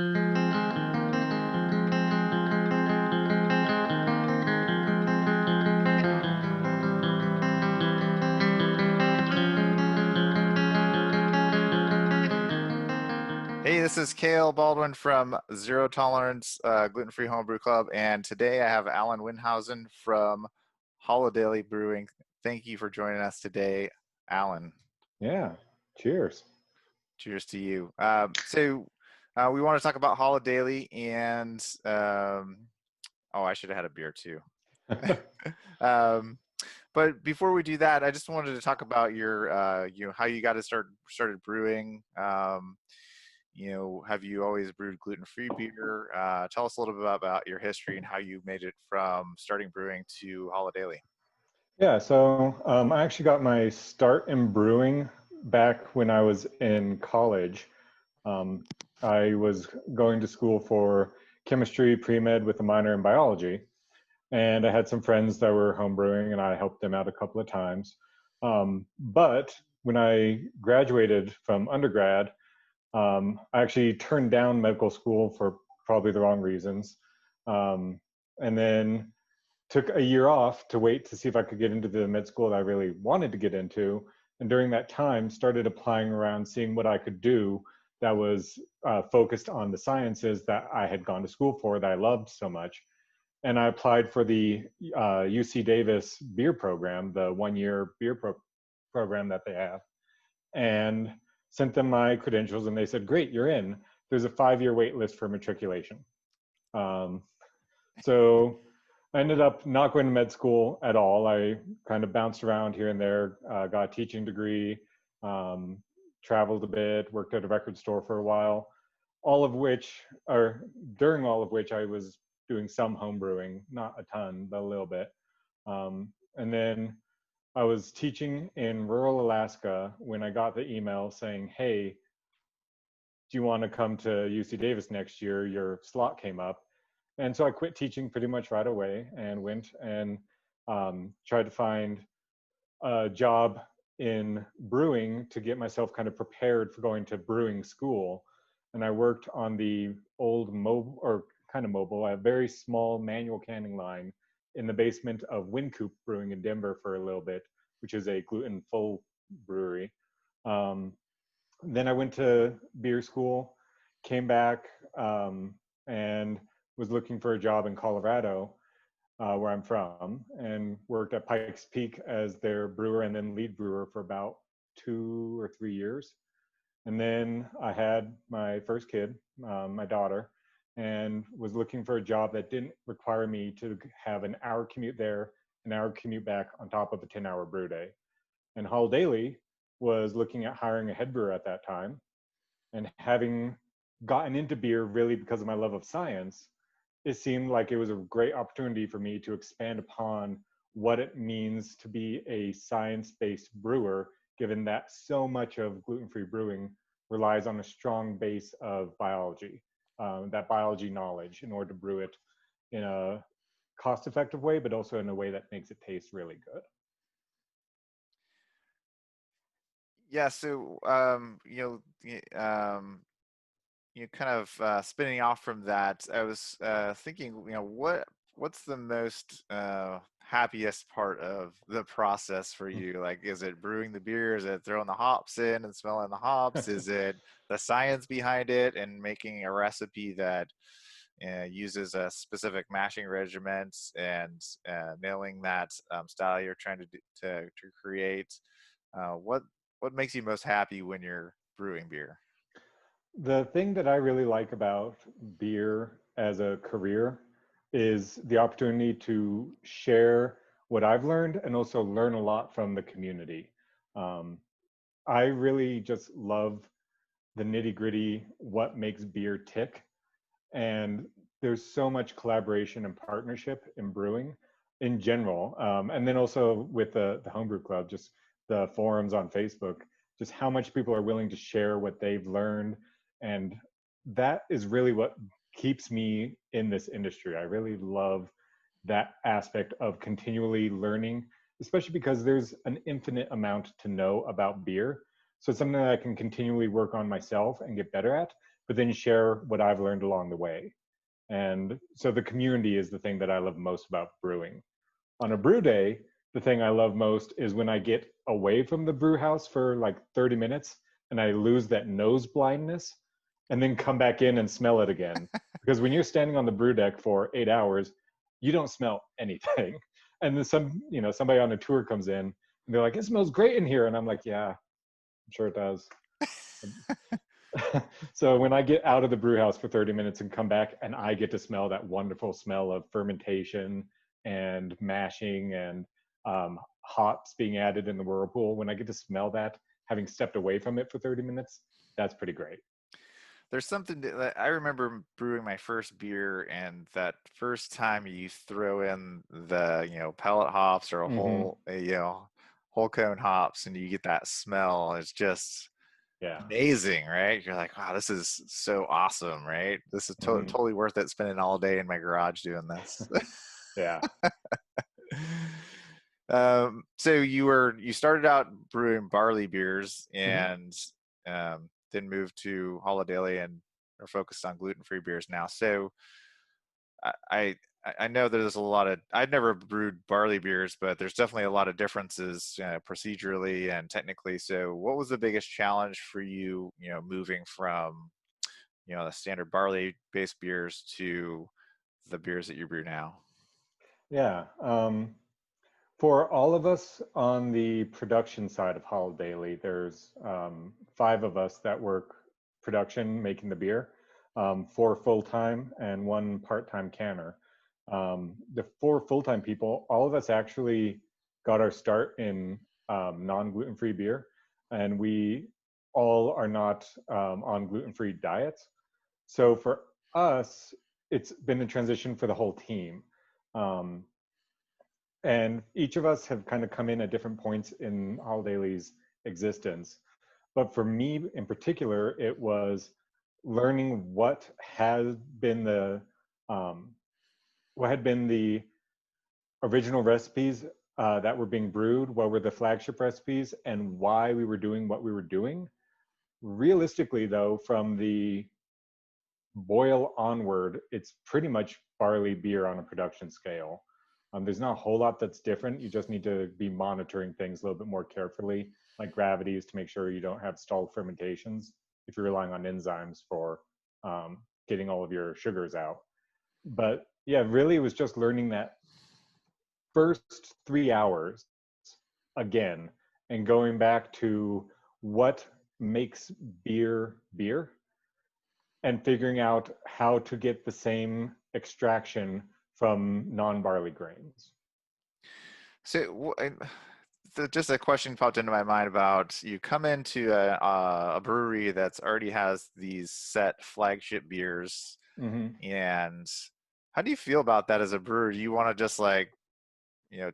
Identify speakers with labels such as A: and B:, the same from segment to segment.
A: Hey, this is Kale Baldwin from Zero Tolerance Gluten-Free Homebrew Club, and today I have Alan Windhausen from Holidaily Brewing. Thank you for joining us today, Alan.
B: Yeah, cheers.
A: Cheers to you. We want to talk about Holidaily, and oh, I should have had a beer too. Um, but before we do that, I just wanted to talk about your, how you got to started brewing. Have you always brewed gluten-free beer? Tell us a little bit about your history and how you made it from starting brewing to Holidaily.
B: Yeah, so I actually got my start in brewing back when I was in college. Um, I was going to school for chemistry pre-med with a minor in biology, and I had some friends that were homebrewing, and I helped them out a couple of times. But when I graduated from undergrad, I actually turned down medical school for probably the wrong reasons. And then took a year off to wait to see if I could get into the med school that I really wanted to get into. And during that time, started applying around, seeing what I could do that was focused on the sciences that I had gone to school for, that I loved so much. And I applied for the UC Davis beer program, the 1 year program that they have, and sent them my credentials. And they said, great, you're in. There's a 5 year wait list for matriculation. So I ended up not going to med school at all. I kind of bounced around here and there, got a teaching degree, traveled a bit, worked at a record store for a while, during all of which I was doing some home brewing, not a ton, but a little bit. And then I was teaching in rural Alaska when I got the email saying, hey, do you want to come to UC Davis next year? Your slot came up. And so I quit teaching pretty much right away and went and tried to find a job in brewing to get myself kind of prepared for going to brewing school. And I worked on the old mobile, a very small manual canning line in the basement of Windcoop Brewing in Denver for a little bit, which is a gluten full brewery. Then I went to beer school, came back, and was looking for a job in Colorado, where I'm from, and worked at Pikes Peak as their brewer and then lead brewer for about 2 or 3 years. And then I had my first kid, my daughter, and was looking for a job that didn't require me to have an hour commute there, an hour commute back on top of a 10-hour brew day. And Holidaily was looking at hiring a head brewer at that time. And having gotten into beer really because of my love of science, it seemed like it was a great opportunity for me to expand upon what it means to be a science-based brewer, given that so much of gluten-free brewing relies on a strong base of biology, that biology knowledge, in order to brew it in a cost-effective way, but also in a way that makes it taste really good.
A: Yeah, kind of spinning off from that, I was thinking, what's the most happiest part of the process for you? Like, is it brewing the beer? Is it throwing the hops in and smelling the hops? Is it the science behind it and making a recipe that uses a specific mashing regiment and nailing that style you're trying to create? What makes you most happy when you're brewing beer?
B: The thing that I really like about beer as a career is the opportunity to share what I've learned and also learn a lot from the community. Um, I really just love the nitty gritty, what makes beer tick. And there's so much collaboration and partnership in brewing in general. And then also with the Homebrew Club, just the forums on Facebook, just how much people are willing to share what they've learned. And that is really what keeps me in this industry. I really love that aspect of continually learning, especially because there's an infinite amount to know about beer. So it's something that I can continually work on myself and get better at, but then share what I've learned along the way. And so the community is the thing that I love most about brewing. On a brew day, the thing I love most is when I get away from the brew house for like 30 minutes and I lose that nose blindness and then come back in and smell it again. Because when you're standing on the brew deck for 8 hours, you don't smell anything. And then somebody on a tour comes in and they're like, it smells great in here. And I'm like, yeah, I'm sure it does. So when I get out of the brew house for 30 minutes and come back and I get to smell that wonderful smell of fermentation and mashing and hops being added in the whirlpool, when I get to smell that, having stepped away from it for 30 minutes, that's pretty great.
A: There's something that I remember brewing my first beer, and that first time you throw in the, pellet hops or a
B: Mm-hmm.
A: whole cone hops, and you get that smell. It's just
B: Yeah.
A: amazing, right? You're like, wow, this is so awesome, right? This is
B: Mm-hmm.
A: totally worth it spending all day in my garage doing this.
B: Yeah.
A: So you started out brewing barley beers
B: Mm-hmm.
A: and then moved to Holidaily and are focused on gluten-free beers now. So I I I know there's a lot of, I'd never brewed barley beers, but there's definitely a lot of differences procedurally and technically. So what was the biggest challenge for you, moving from the standard barley-based beers to the beers that you brew now?
B: Yeah. For all of us on the production side of Holidaily, there's 5 of us that work production, making the beer, 4 full-time and 1 part-time canner. The 4 full-time people, all of us actually got our start in non-gluten-free beer, and we all are not on gluten-free diets. So for us, it's been a transition for the whole team. Um, and each of us have kind of come in at different points in Holidaily's existence. But for me in particular, it was learning um, what had been the original recipes that were being brewed, what were the flagship recipes, and why we were doing what we were doing. Realistically, though, from the boil onward, it's pretty much barley beer on a production scale. There's not a whole lot that's different. You just need to be monitoring things a little bit more carefully, like gravities, to make sure you don't have stalled fermentations if you're relying on enzymes for getting all of your sugars out. But yeah, really, it was just learning that first 3 hours again and going back to what makes beer beer and figuring out how to get the same extraction from non-barley grains.
A: So just a question popped into my mind about, you come into a brewery that's already has these set flagship beers,
B: Mm-hmm.
A: and how do you feel about that as a brewer? Do you want to just like,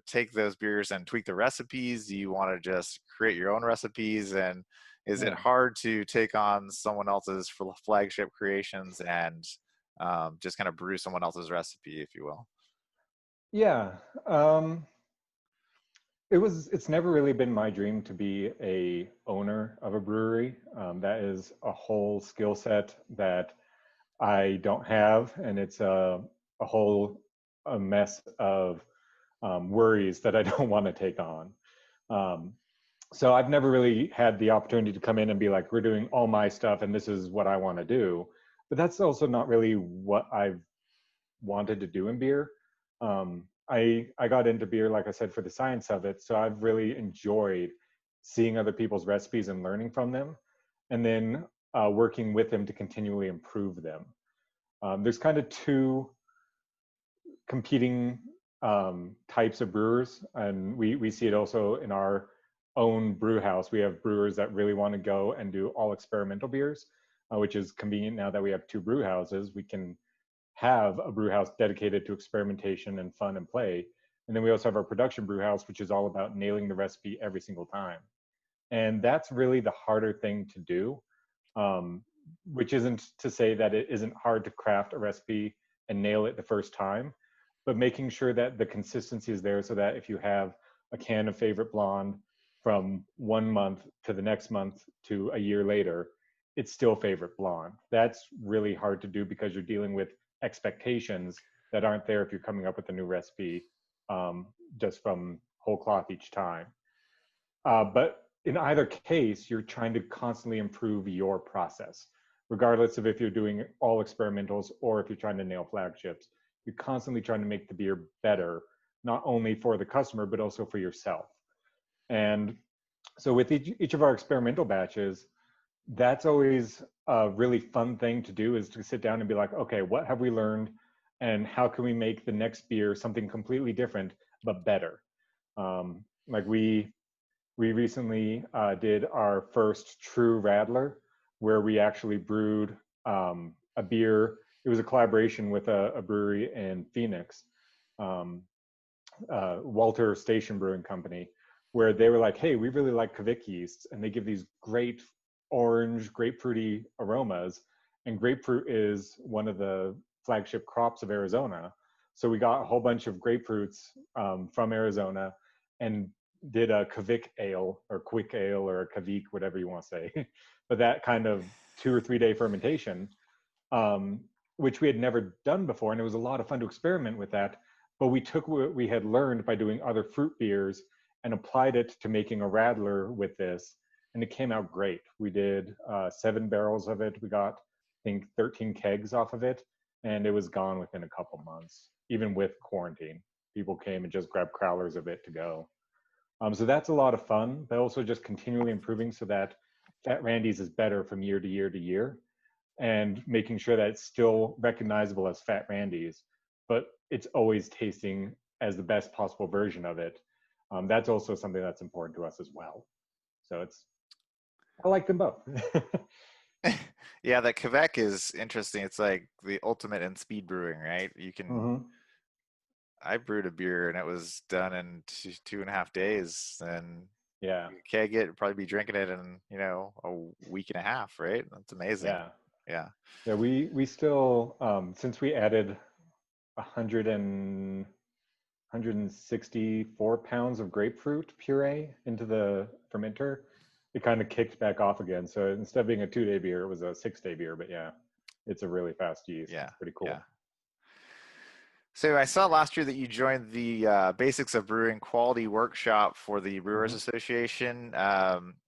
A: take those beers and tweak the recipes? Do you want to just create your own recipes? And is it
B: Yeah.
A: hard to take on someone else's flagship creations and just kind of brew someone else's recipe, if you will?
B: Yeah. It's never really been my dream to be a owner of a brewery. That is a whole skill set that I don't have, and it's a whole a mess of worries that I don't want to take on. Um, so I've never really had the opportunity to come in and be like, we're doing all my stuff and this is what I want to do. But that's also not really what I've wanted to do in beer. I got into beer, like I said, for the science of it. So I've really enjoyed seeing other people's recipes and learning from them, and then working with them to continually improve them. There's kind of 2 competing types of brewers, and we see it also in our own brew house. We have brewers that really want to go and do all experimental beers, which is convenient now that we have 2 brew houses. We can have a brew house dedicated to experimentation and fun and play. And then we also have our production brew house, which is all about nailing the recipe every single time. And that's really the harder thing to do, um, which isn't to say that it isn't hard to craft a recipe and nail it the first time, but making sure that the consistency is there so that if you have a can of favorite blonde from one month to the next month to a year later, it's still favorite blonde. That's really hard to do because you're dealing with expectations that aren't there if you're coming up with a new recipe um, just from whole cloth each time. But in either case, you're trying to constantly improve your process, regardless of if you're doing all experimentals or if you're trying to nail flagships. You're constantly trying to make the beer better, not only for the customer, but also for yourself. And so with each of our experimental batches, that's always a really fun thing to do, is to sit down and be like, okay, what have we learned? And how can we make the next beer something completely different, but better? Like we recently did our first true Radler, where we actually brewed a beer. It was a collaboration with a brewery in Phoenix, um, Walter Station Brewing Company, where they were like, hey, we really like Kveik yeasts, and they give these great orange, grapefruity aromas. And grapefruit is one of the flagship crops of Arizona. So we got a whole bunch of grapefruits from Arizona and did a Kveik ale or quick ale or a Kveik, whatever you want to say. But that kind of 2 or 3 day fermentation, um, which we had never done before. And it was a lot of fun to experiment with that. But we took what we had learned by doing other fruit beers and applied it to making a Radler with this. And it came out great. We did 7 barrels of it. We got, I think, 13 kegs off of it. And it was gone within a couple months, even with quarantine. People came and just grabbed crowlers of it to go. So that's a lot of fun, but also just continually improving so that Fat Randy's is better from year to year to year, and making sure that it's still recognizable as Fat Randy's, but it's always tasting as the best possible version of it. That's also something that's important to us as well. So I like them both.
A: Yeah, that Quebec is interesting. It's like the ultimate in speed brewing, right?
B: Mm-hmm.
A: I brewed a beer and it was done in 2.5 days, and
B: Yeah,
A: you keg it, probably be drinking it in, a week and a half, right? That's amazing.
B: yeah,
A: Yeah.
B: yeah. We still since we added 100 and 164 pounds of grapefruit puree into the fermenter, it kind of kicked back off again. So instead of being a 2 day beer, it was a 6 day beer. But yeah, it's a really fast yeast.
A: Yeah.
B: It's pretty
A: Yeah.
B: cool.
A: So I saw last year that you joined the Basics of Brewing Quality Workshop for the Brewers
B: Mm-hmm.
A: Association,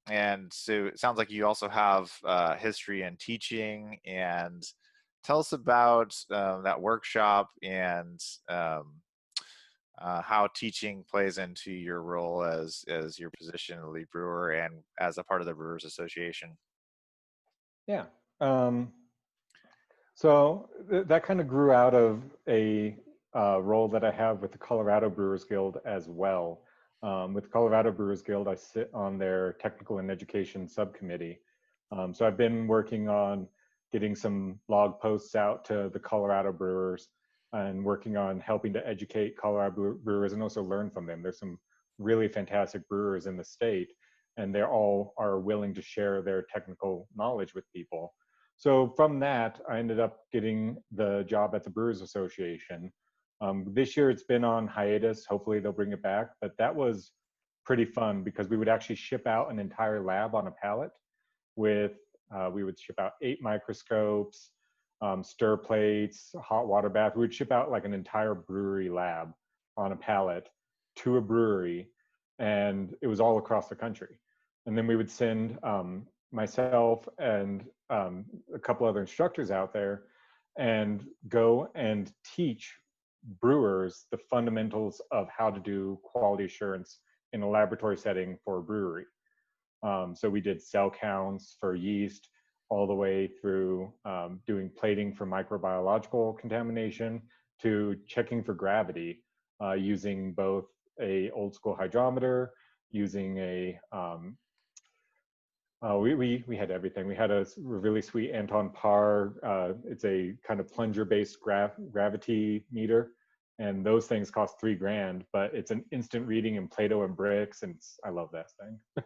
A: and so it sounds like you also have history in teaching. And tell us about that workshop and um, how teaching plays into your role as your position as a lead brewer and as a part of the Brewers Association.
B: Yeah. Um, that kind of grew out of a role that I have with the Colorado Brewers Guild as well. With the Colorado Brewers Guild, I sit on their technical and education subcommittee. So I've been working on getting some blog posts out to the Colorado brewers and working on helping to educate Colorado brewers and also learn from them. There's some really fantastic brewers in the state, and they all are willing to share their technical knowledge with people. So from that, I ended up getting the job at the Brewers Association. This year it's been on hiatus. Hopefully they'll bring it back. But that was pretty fun because we would actually ship out an entire lab on a pallet with, we would ship out 8 microscopes, stir plates, hot water bath. We would ship out like an entire brewery lab on a pallet to a brewery, and it was all across the country. And then we would send myself and a couple other instructors out there and go and teach brewers the fundamentals of how to do quality assurance in a laboratory setting for a brewery. So we did cell counts for yeast all the way through doing plating for microbiological contamination to checking for gravity using both a old school hydrometer, using a we had everything. We had a really sweet Anton Par. It's a kind of plunger-based gravity meter, and those things cost $3,000. But it's an instant reading in Play-Doh and bricks, and I love that thing.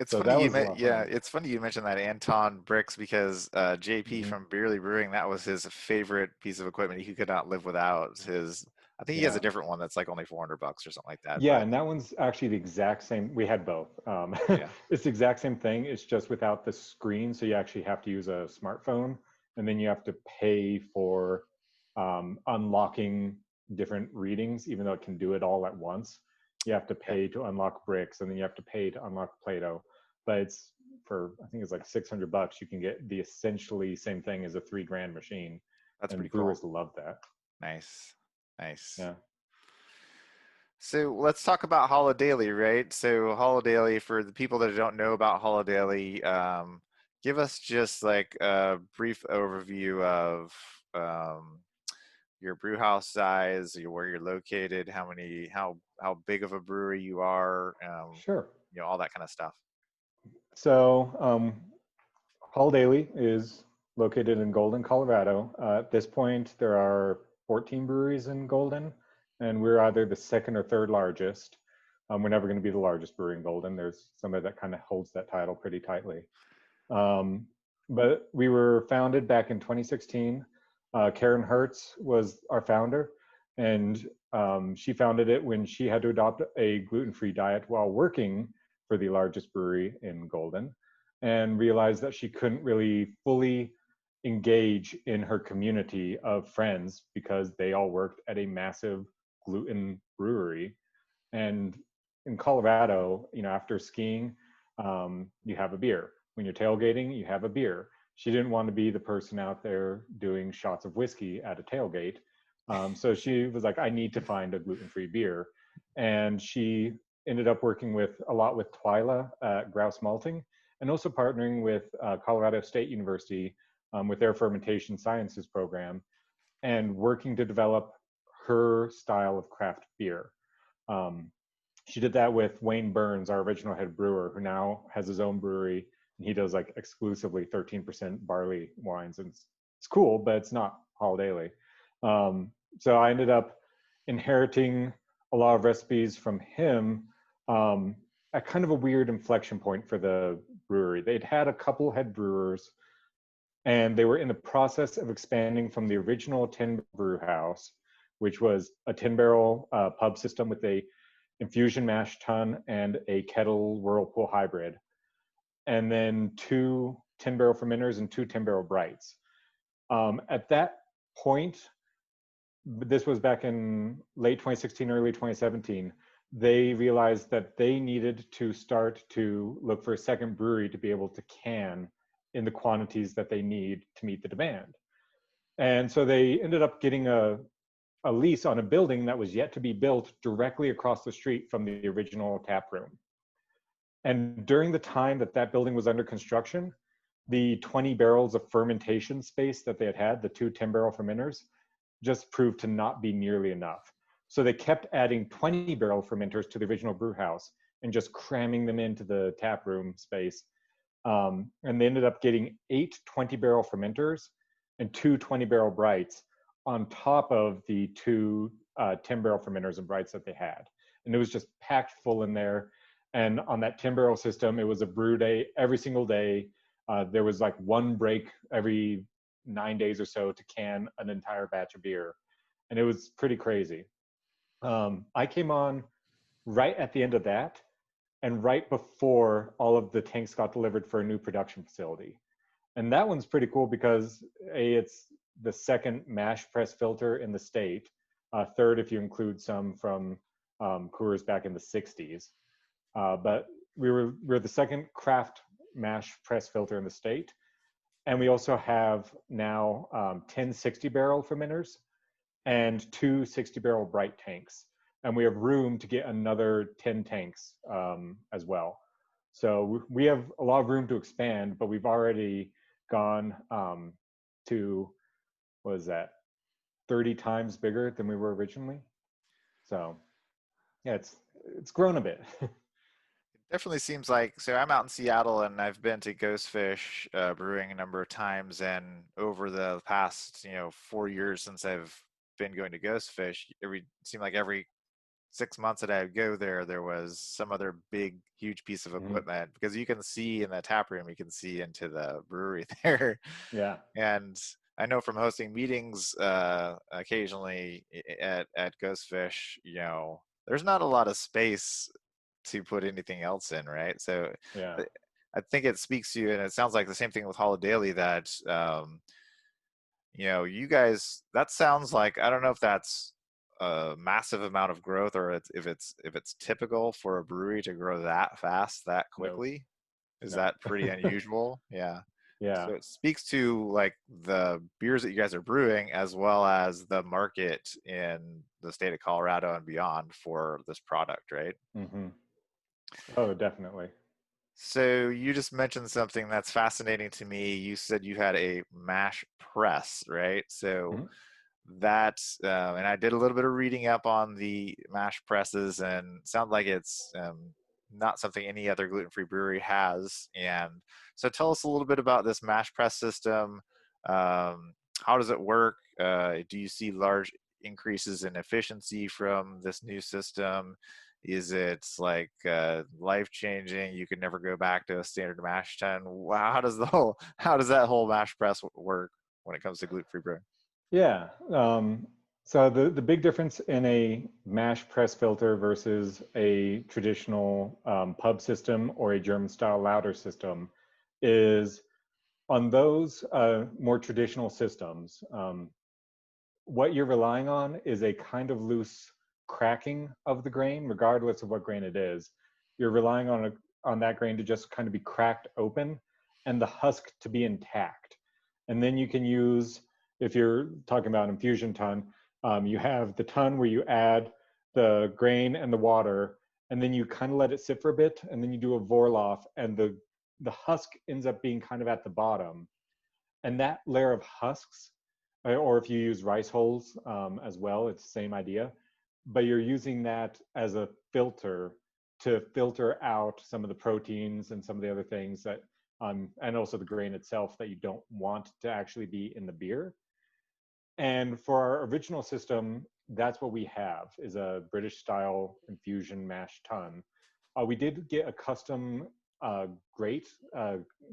A: It's
B: So
A: funny
B: that was a lot of
A: yeah,
B: fun.
A: it's funny you mentioned that Anton bricks because JP
B: Mm-hmm.
A: from Beerly Brewing, that was his favorite piece of equipment. He could not live without his I think he has a
B: Yeah.
A: different one that's like only $400 or something like that.
B: Yeah,
A: But
B: and that one's actually the exact same. We had both.
A: yeah,
B: It's the exact same thing. It's just without the screen, so you actually have to use a smartphone, and then you have to pay for unlocking different readings, even though it can do it all at once. You have to
A: okay,
B: pay to unlock bricks, and then you have to pay to unlock Play-Doh. But it's for I think it's like $600. You can get the essentially same thing as a 3 grand machine,
A: that's
B: and
A: pretty cool.
B: brewers love that.
A: Nice, nice.
B: Yeah,
A: So let's talk about Holidaily, right? So Holidaily, for the people that don't know about Holidaily, give us just like a brief overview of your brew house size, where you're located, how big of a brewery you are,
B: sure.
A: all that kind of stuff.
B: So Holidaily is located in Golden, Colorado. At this point, there are 14 breweries in Golden, and we're either the second or third largest. We're never going to be the largest brewery in Golden. There's somebody that kind of holds that title pretty tightly. Um, but we were founded back in 2016. Karen Hertz was our founder, and she founded it when she had to adopt a gluten-free diet while working for the largest brewery in Golden, and realized that she couldn't really fully engage in her community of friends because they all worked at a massive gluten brewery. And in Colorado, after skiing, you have a beer. When you're tailgating, you have a beer. She didn't want to be the person out there doing shots of whiskey at a tailgate. So she was like, I need to find a gluten-free beer. And she ended up working with a lot with Twyla at Grouse Malting, and also partnering with Colorado State University with their fermentation sciences program, and working to develop her style of craft beer. Um, she did that with Wayne Burns, our original head brewer, who now has his own brewery, and he does like exclusively 13% barley wines. And it's cool, but it's not Holidaily. So I ended up inheriting a lot of recipes from him um, at kind of a weird inflection point for the brewery. They'd had a couple head brewers, and they were in the process of expanding from the original 10 brew house, which was a 10 barrel pub system with a infusion mash tun and a kettle whirlpool hybrid, and then two 10 barrel fermenters and two 10 barrel brights. At that point, this was back in late 2016, early 2017, they realized that they needed to start to look for a second brewery to be able to can in the quantities that they need to meet the demand. And so they ended up getting a lease on a building that was yet to be built directly across the street from the original tap room. And during the time that that building was under construction, the 20 barrels of fermentation space that they had, the two 10 barrel fermenters, just proved to not be nearly enough. So they kept adding 20 barrel fermenters to the original brew house and just cramming them into the tap room space. And they ended up getting 8 20 barrel fermenters and two 20 barrel brights on top of the two 10 barrel fermenters and brights that they had. And it was just packed full in there. And on that 10 barrel system, it was a brew day every single day. There was like one break every 9 days or so to can an entire batch of beer. And it was pretty crazy. I came on right at the end of that, and right before all of the tanks got delivered for a new production facility. And that one's pretty cool because it's the second mash press filter in the state, third if you include some from Coors back in the 60s. But we're the second craft mash press filter in the state. And we also have now 10 60 barrel fermenters and two 60 barrel bright tanks. And we have room to get another 10 tanks as well. So we have a lot of room to expand, but we've already gone to, what is that, 30 times bigger than we were originally. So yeah, it's grown a bit.
A: Definitely seems like, so I'm out in Seattle and I've been to Ghostfish Brewing a number of times, and over the past 4 years since I've been going to Ghostfish, every seemed like every 6 months that I would go there, there was some other big, huge piece of
B: Mhm.
A: equipment, because you can see in the tap room, you can see into the brewery there.
B: Yeah.
A: And I know from hosting meetings occasionally at Ghostfish, there's not a lot of space to put anything else in, right? So
B: Yeah.
A: uh, I think it speaks to you, and it sounds like the same thing with Holidaily that you guys, that sounds like, I don't know if that's a massive amount of growth, or if it's typical for a brewery to grow that fast, that
B: No.
A: quickly. Is
B: No.
A: that pretty unusual? Yeah.
B: Yeah.
A: So it speaks to like the beers that you guys are brewing, as well as the market in the state of Colorado and beyond for this product, right?
B: Hmm. Oh, definitely.
A: So you just mentioned something that's fascinating to me. You said you had a mash press, right? So
B: Hmm.
A: that, and I did a little bit of reading up on the mash presses, and it sounds like it's not something any other gluten-free brewery has. And so tell us a little bit about this mash press system. How does it work? Do you see large increases in efficiency from this new system? Is it like life-changing? You can never go back to a standard mash tun. How does that whole mash press work when it comes to gluten-free brewing?
B: Yeah. So the big difference in a mash press filter versus a traditional pub system or a German style lauter system is on those more traditional systems. What you're relying on is a kind of loose cracking of the grain, regardless of what grain it is. You're relying on that grain to just kind of be cracked open and the husk to be intact. And then you can use, if you're talking about infusion tun, you have the tun where you add the grain and the water, and then you kind of let it sit for a bit, and then you do a Vorloff, and the husk ends up being kind of at the bottom, and that layer of husks, or if you use rice hulls as well, it's the same idea, but you're using that as a filter to filter out some of the proteins and some of the other things that, and also the grain itself that you don't want to actually be in the beer. And for our original system, that's what we have, is a British style infusion mash tun. We did get a custom grate.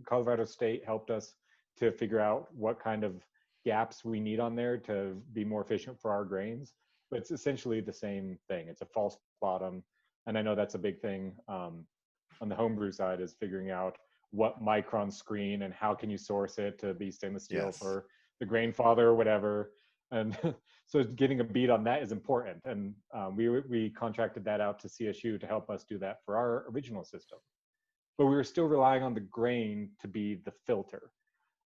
B: Colorado State helped us to figure out what kind of gaps we need on there to be more efficient for our grains. But it's essentially the same thing. It's a false bottom. And I know that's a big thing on the homebrew side, is figuring out what micron screen and how can you source it to be stainless steel
A: Yes.
B: for the grain father or whatever. And so getting a bead on that is important. And we contracted that out to CSU to help us do that for our original system. But we were still relying on the grain to be the filter.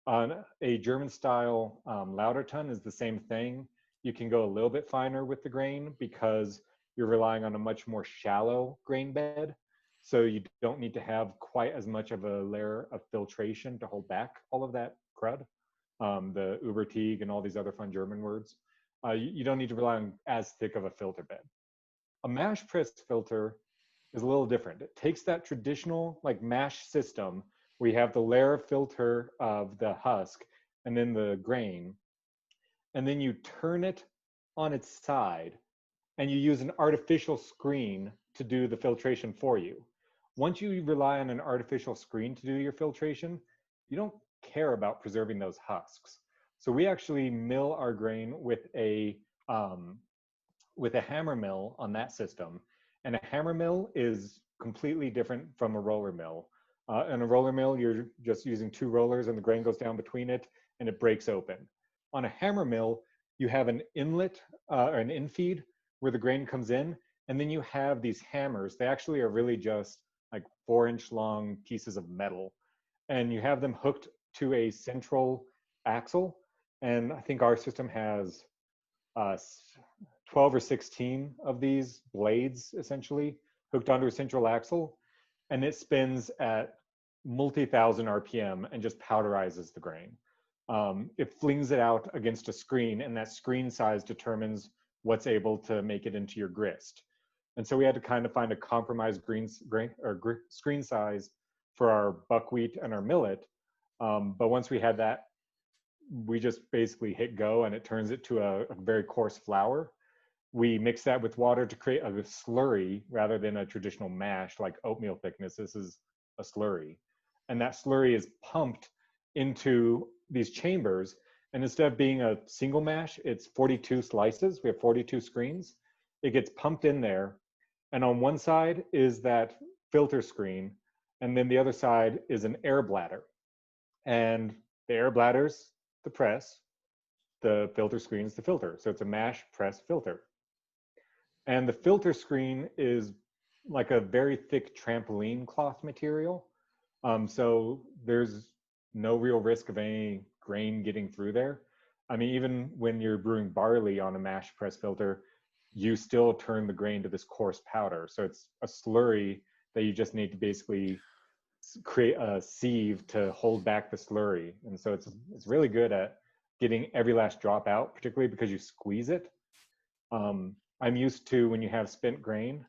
B: On a German style Lauterton is the same thing. You can go a little bit finer with the grain because you're relying on a much more shallow grain bed. So you don't need to have quite as much of a layer of filtration to hold back all of that crud, the Uberteig and all these other fun German words. You don't need to rely on as thick of a filter bed. A mash press filter is a little different. It takes that traditional like mash system where you have the layer of filter of the husk and then the grain, and then you turn it on its side and you use an artificial screen to do the filtration for you. Once you rely on an artificial screen to do your filtration, you don't care about preserving those husks. So we actually mill our grain um, with a hammer mill on that system. And a hammer mill is completely different from a roller mill. In a roller mill, you're just using two rollers and the grain goes down between it and it breaks open. On a hammer mill, you have an inlet or an infeed where the grain comes in, and then you have these hammers. They actually are really just like 4-inch long pieces of metal, and you have them hooked to a central axle. And I think our system has uh, 12 or 16 of these blades essentially hooked onto a central axle, and it spins at multi-thousand RPM and just powderizes the grain. It flings it out against a screen, and that screen size determines what's able to make it into your grist. And so we had to kind of find a compromised screen size for our buckwheat and our millet. But once we had that, we just basically hit go and it turns it to a very coarse flour. We mix that with water to create a slurry rather than a traditional mash like oatmeal thickness. This is a slurry. And that slurry is pumped into these chambers. And instead of being a single mash, it's 42 slices. We have 42 screens. It gets pumped in there. And on one side is that filter screen. And then the other side is an air bladder. And the air bladder's the press, the filter screen's the filter. So it's a mash, press, filter. And the filter screen is like a very thick trampoline cloth material. So there's no real risk of any grain getting through there. I mean, even when you're brewing barley on a mash press filter, you still turn the grain to this coarse powder. So it's a slurry that you just need to basically create a sieve to hold back the slurry. And so it's really good at getting every last drop out, particularly because you squeeze it. I'm used to, when you have spent grain,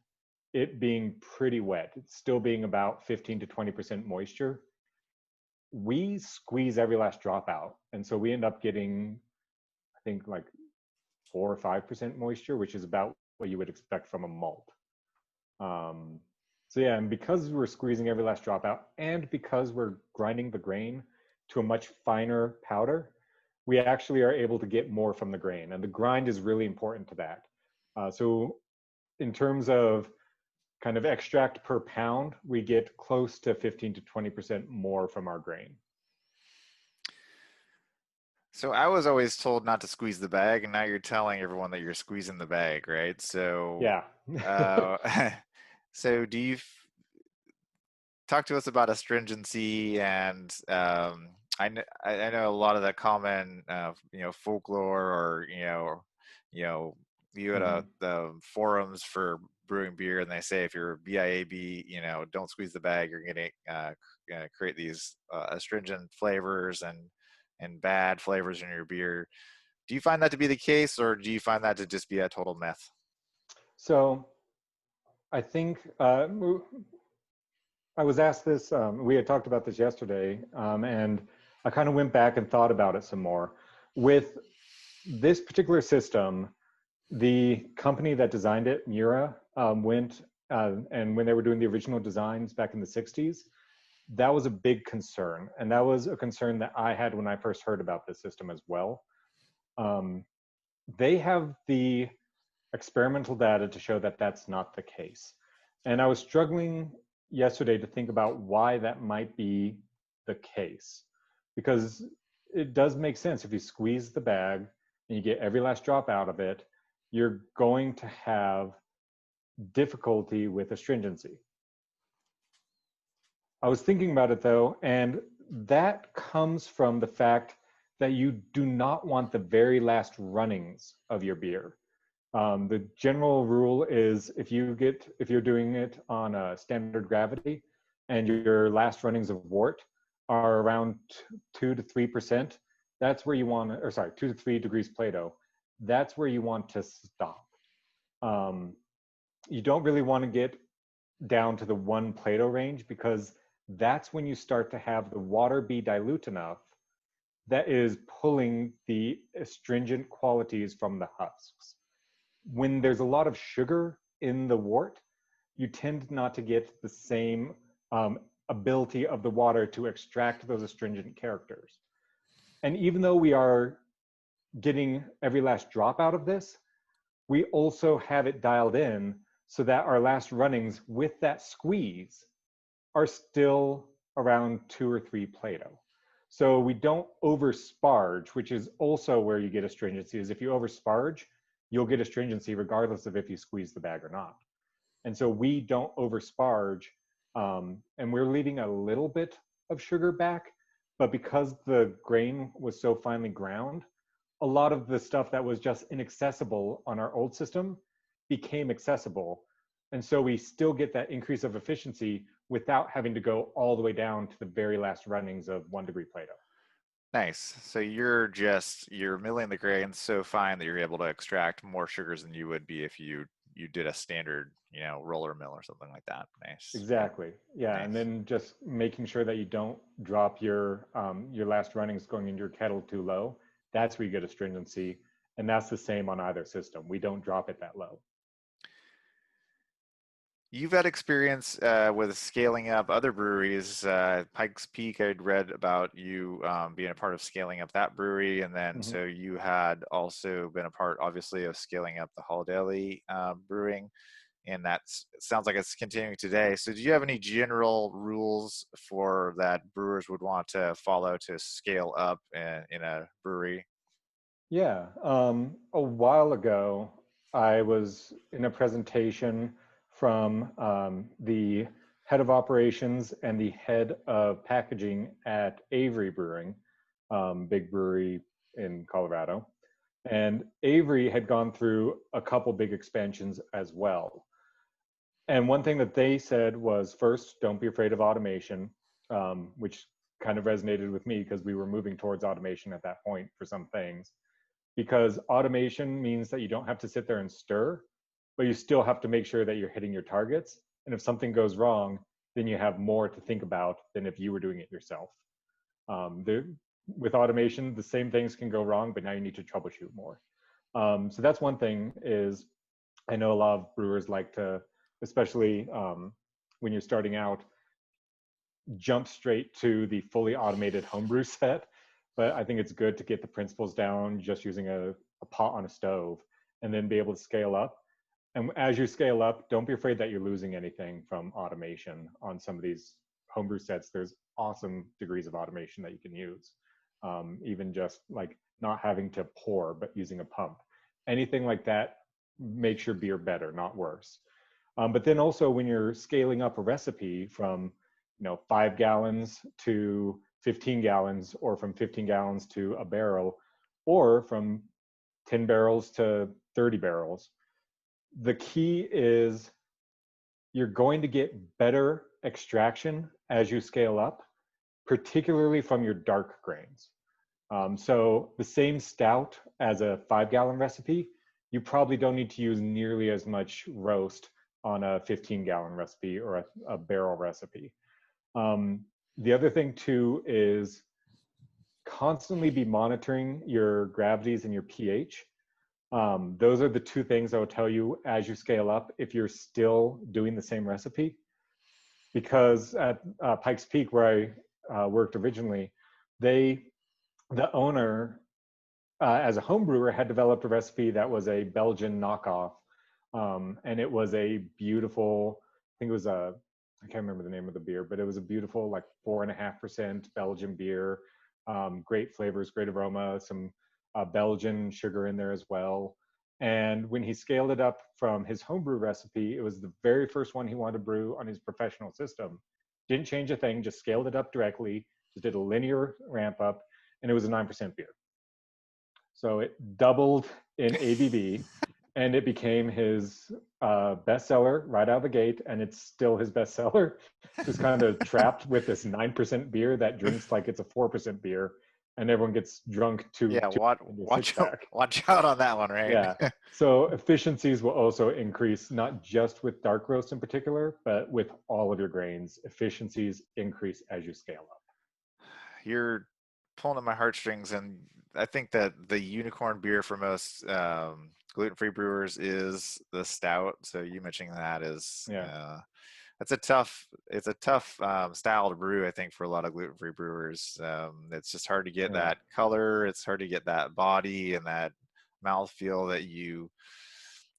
B: it being pretty wet. It's still being about 15 to 20% moisture. We squeeze every last drop out. And so we end up getting, I think, like 4 or 5% moisture, which is about what you would expect from a malt. So yeah, and because we're squeezing every last drop out, and because we're grinding the grain to a much finer powder, we actually are able to get more from the grain. And the grind is really important to that. So in terms of kind of extract per pound, we get close to 15 to 20% more from our grain.
A: So I was always told not to squeeze the bag, and now you're telling everyone that you're squeezing the bag, right? So,
B: Yeah.
A: uh, so do you talk to us about astringency and I know a lot of the common folklore or you at
B: Mhm.
A: the forums for brewing beer and they say if you're BIAB don't squeeze the bag, you're gonna create these astringent flavors and bad flavors in your beer. Do you find that to be the case, or do you find that to just be a total myth?
B: So I think I was asked this, we had talked about this yesterday, and I kind of went back and thought about it some more. With this particular system, the company that designed it, Mura, went and when they were doing the original designs back in the 60s, that was a big concern. And that was a concern that I had when I first heard about this system as well. Um, they have the experimental data to show that that's not the case. And I was struggling yesterday to think about why that might be the case. Because it does make sense. If you squeeze the bag and you get every last drop out of it, you're going to have difficulty with astringency. I was thinking about it though, and that comes from the fact that you do not want the very last runnings of your beer. The general rule is if you're doing it on a standard gravity and your last runnings of wort are around 2 to 3%, that's where you want to, or sorry, 2 to 3 degrees Plato, that's where you want to stop. Um, you don't really want to get down to the 1 Plato range because that's when you start to have the water be dilute enough that is pulling the astringent qualities from the husks. When there's a lot of sugar in the wort, you tend not to get the same ability of the water to extract those astringent characters. And even though we are getting every last drop out of this, we also have it dialed in so that our last runnings with that squeeze are still around 2 or 3 Plato. So we don't over sparge, which is also where you get astringency, is if you over sparge, you'll get astringency regardless of if you squeeze the bag or not. And so we don't over sparge, and we're leaving a little bit of sugar back, but because the grain was so finely ground, a lot of the stuff that was just inaccessible on our old system became accessible. And so we still get that increase of efficiency without having to go all the way down to the very last runnings of 1 degree Plato.
A: Nice. So you're milling the grain so fine that you're able to extract more sugars than you would be if you did a standard, roller mill or something like that. Nice. Yeah.
B: Exactly. Yeah, and
A: Nice.
B: then just making sure that you don't drop your last runnings going into your kettle too low. That's where you get astringency, and that's the same on either system. We don't drop it that low.
A: you've had experience with scaling up other breweries. Pikes Peak, I'd read about you being a part of scaling up that brewery, and then
B: Mhm.
A: so you had also been a part, obviously, of scaling up the Holidaily brewing, and that sounds like it's continuing today. So, do you have any general rules for that brewers would want to follow to scale up in a brewery?
B: Yeah. A while ago, I was in a presentation from the head of operations and the head of packaging at Avery Brewing, big brewery in Colorado. And Avery had gone through a couple big expansions as well. And one thing that they said was first, don't be afraid of automation, which kind of resonated with me because we were moving towards automation at that point for some things. Because automation means that you don't have to sit there and stir, but you still have to make sure that you're hitting your targets. And if something goes wrong, then you have more to think about than if you were doing it yourself. Um, with automation, the same things can go wrong, but now you need to troubleshoot more. So that's one thing is I know a lot of brewers like to, especially when you're starting out, jump straight to the fully automated homebrew set. But I think it's good to get the principles down just using a pot on a stove and then be able to scale up. And as you scale up, don't be afraid that you're losing anything from automation on some of these homebrew sets. There's awesome degrees of automation that you can use. Even just like not having to pour, but using a pump. Anything like that makes your beer better, not worse. But then also when you're scaling up a recipe from 5 gallons to 15 gallons, or from 15 gallons to a barrel, or from 10 barrels to 30 barrels, the key is you're going to get better extraction as you scale up, particularly from your dark grains. So the same stout as a 5 gallon recipe, you probably don't need to use nearly as much roast on a 15 gallon recipe or a barrel recipe. Um, the other thing too is constantly be monitoring your gravities and your pH. Those are the two things I will tell you as you scale up if you're still doing the same recipe. Because at Pikes Peak, where I worked originally, the owner, as a home brewer, had developed a recipe that was a Belgian knockoff. And it was a beautiful, I think it was I can't remember the name of the beer, but it was a beautiful, like 4.5% Belgian beer. Great flavors, great aroma, some Belgian sugar in there as well. And when he scaled it up from his homebrew recipe, it was the very first one he wanted to brew on his professional system. Didn't change a thing, just scaled it up directly, just did a linear ramp up, and it was a 9% beer. So it doubled in ABV, and it became his bestseller right out of the gate, and it's still his bestseller. Just kind of trapped with this 9% beer that drinks like it's a 4% beer, and everyone gets drunk
A: Yeah,
B: to into a six
A: watch
B: pack.
A: watch out on that one, right?
B: Yeah. So efficiencies will also increase, not just with dark roast in particular, but with all of your grains. Efficiencies increase as you scale up.
A: You're pulling at my heartstrings, and I think that the unicorn beer for most gluten-free brewers is the stout. So you mentioning that is
B: Yeah.
A: it's a tough style to brew, I think, for a lot of gluten-free brewers. It's just hard to get
B: Yeah.
A: that color. It's hard to get that body and that mouthfeel that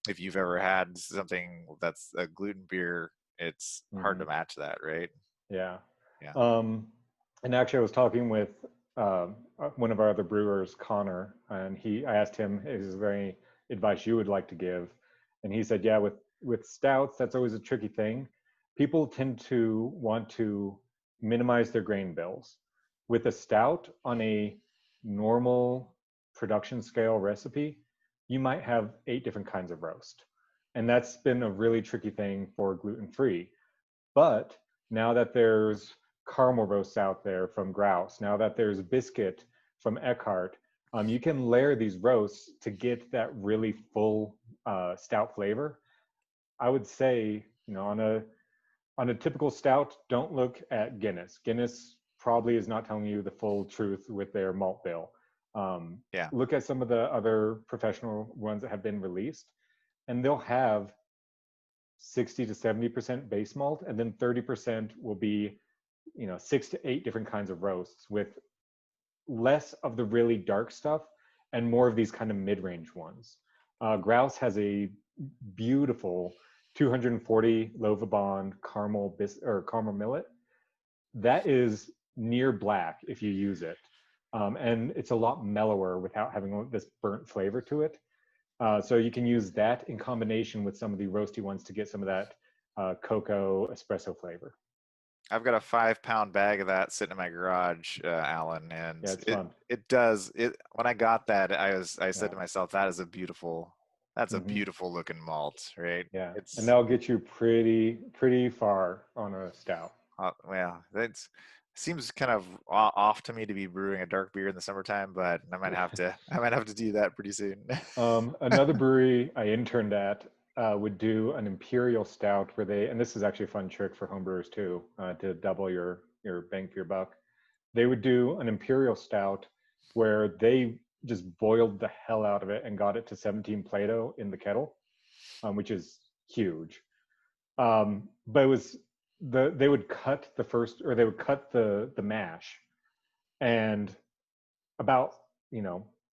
A: if you've ever had something that's a gluten beer, it's hard
B: Mm-hmm.
A: to match that, right?
B: Yeah.
A: Yeah.
B: Um, and actually, I was talking with one of our other brewers, Connor, and I asked him, is there any advice you would like to give? And he said, yeah, with stouts, that's always a tricky thing. People tend to want to minimize their grain bills. With a stout on a normal production scale recipe, you might have 8 different kinds of roast. And that's been a really tricky thing for gluten free. But now that there's caramel roasts out there from Grouse, now that there's biscuit from Eckhart, you can layer these roasts to get that really full stout flavor. I would say, on a typical stout, don't look at Guinness. Guinness probably is not telling you the full truth with their malt bill. Um,
A: Yeah.
B: Look at some of the other professional ones that have been released, and they'll have 60 to 70% base malt, and then 30% will be, 6 to 8 different kinds of roasts with less of the really dark stuff and more of these kind of mid-range ones. Grouse has a beautiful 240 Lovibond caramel millet that is near black if you use it, and it's a lot mellower without having this burnt flavor to it. So you can use that in combination with some of the roasty ones to get some of that cocoa espresso flavor.
A: I've got a 5 pound bag of that sitting in my garage, Alan, and
B: Yeah, it's
A: it
B: fun.
A: it does it. When I got that, I said
B: Yeah.
A: to myself, that's a
B: Hmm.
A: beautiful looking malt, right?
B: Yeah, and
A: It's
B: that'll get you pretty far on a stout.
A: well, it's seems kind of off to me to be brewing a dark beer in the summertime, but I might have to do that pretty soon.
B: Another brewery I interned at would do an imperial stout where they, and this is actually a fun trick for homebrewers too, to double your bang for your buck. They would do an imperial stout where they just boiled the hell out of it and got it to 17 Plato in the kettle, which is huge. But it was they would cut the first, or they would cut the mash, and about,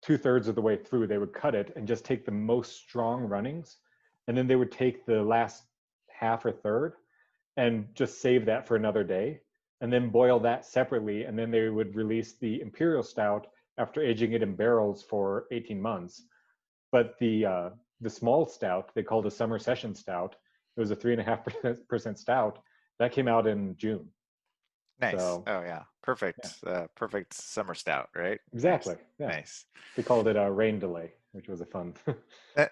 B: 2/3 of the way through they would cut it and just take the most strong runnings, and then they would take the last half or third and just save that for another day, and then boil that separately, and then they would release the imperial stout after aging it in barrels for 18 months. But the small stout they called a summer session stout, it was a 3.5% stout that came out in June.
A: Nice.
B: So
A: Oh yeah,
B: yeah,
A: perfect summer stout, right? Nice,
B: exactly, yeah.
A: nice.
B: They called it a rain delay, which was a fun.
A: Eh,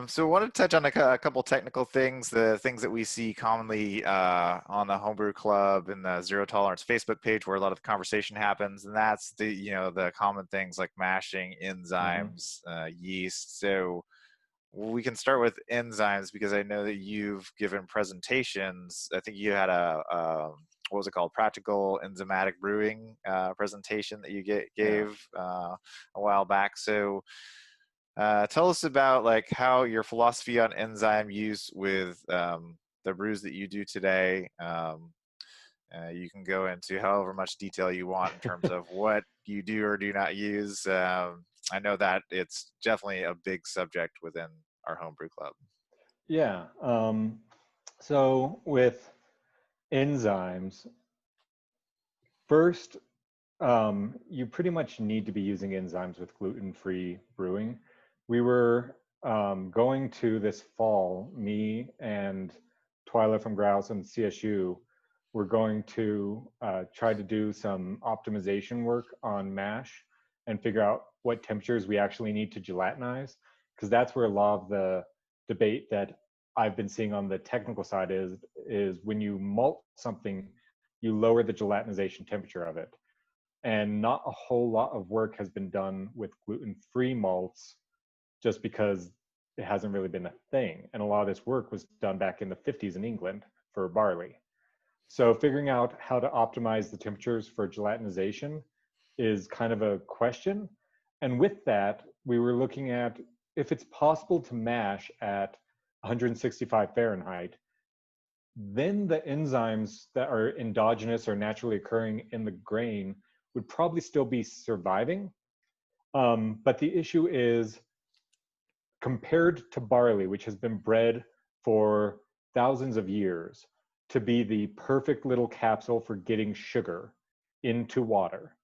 A: so I want to touch on a couple technical things, the things that we see commonly on the Homebrew Club and the Zero Tolerance Facebook page where a lot of the conversation happens, and that's the common things like mashing,
B: Hmm.
A: enzymes, yeast. So we can start with enzymes because I know that you've given presentations. I think you had what was it called? Practical enzymatic brewing presentation that you
B: Yeah.
A: gave a while back. So tell us about like how your philosophy on enzyme use with the brews that you do today. You can go into however much detail you want in terms of what you do or do not use. I know that it's definitely a big subject within our homebrew club.
B: Yeah. So with enzymes, first, you pretty much need to be using enzymes with gluten-free brewing. We were going to this fall, me and Twyla from Grouse and CSU were going to try to do some optimization work on mash and figure out what temperatures we actually need to gelatinize, because that's where a lot of the debate that I've been seeing on the technical side is when you malt something, you lower the gelatinization temperature of it, and not a whole lot of work has been done with gluten-free malts just because it hasn't really been a thing. And a lot of this work was done back in the 50s in England for barley. So figuring out how to optimize the temperatures for gelatinization is kind of a question. And with that, we were looking at if it's possible to mash at 165 Fahrenheit, then the enzymes that are endogenous or naturally occurring in the grain would probably still be surviving. But the issue is, compared to barley, which has been bred for thousands of years to be the perfect little capsule for getting sugar into water,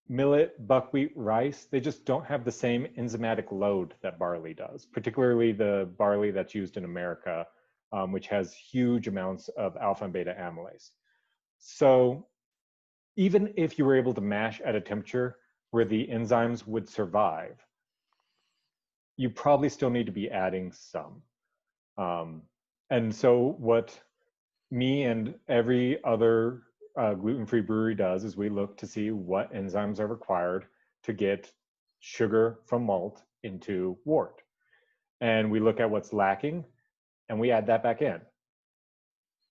B: millet, buckwheat, rice, they just don't have the same enzymatic load that barley does, particularly the barley that's used in America, which has huge amounts of alpha and beta amylase. So even if you were able to mash at a temperature where the enzymes would survive, you probably still need to be adding some. Um, and so what me and every other gluten-free brewery does is we look to see what enzymes are required to get sugar from malt into wort. And we look at what's lacking and we add that back in.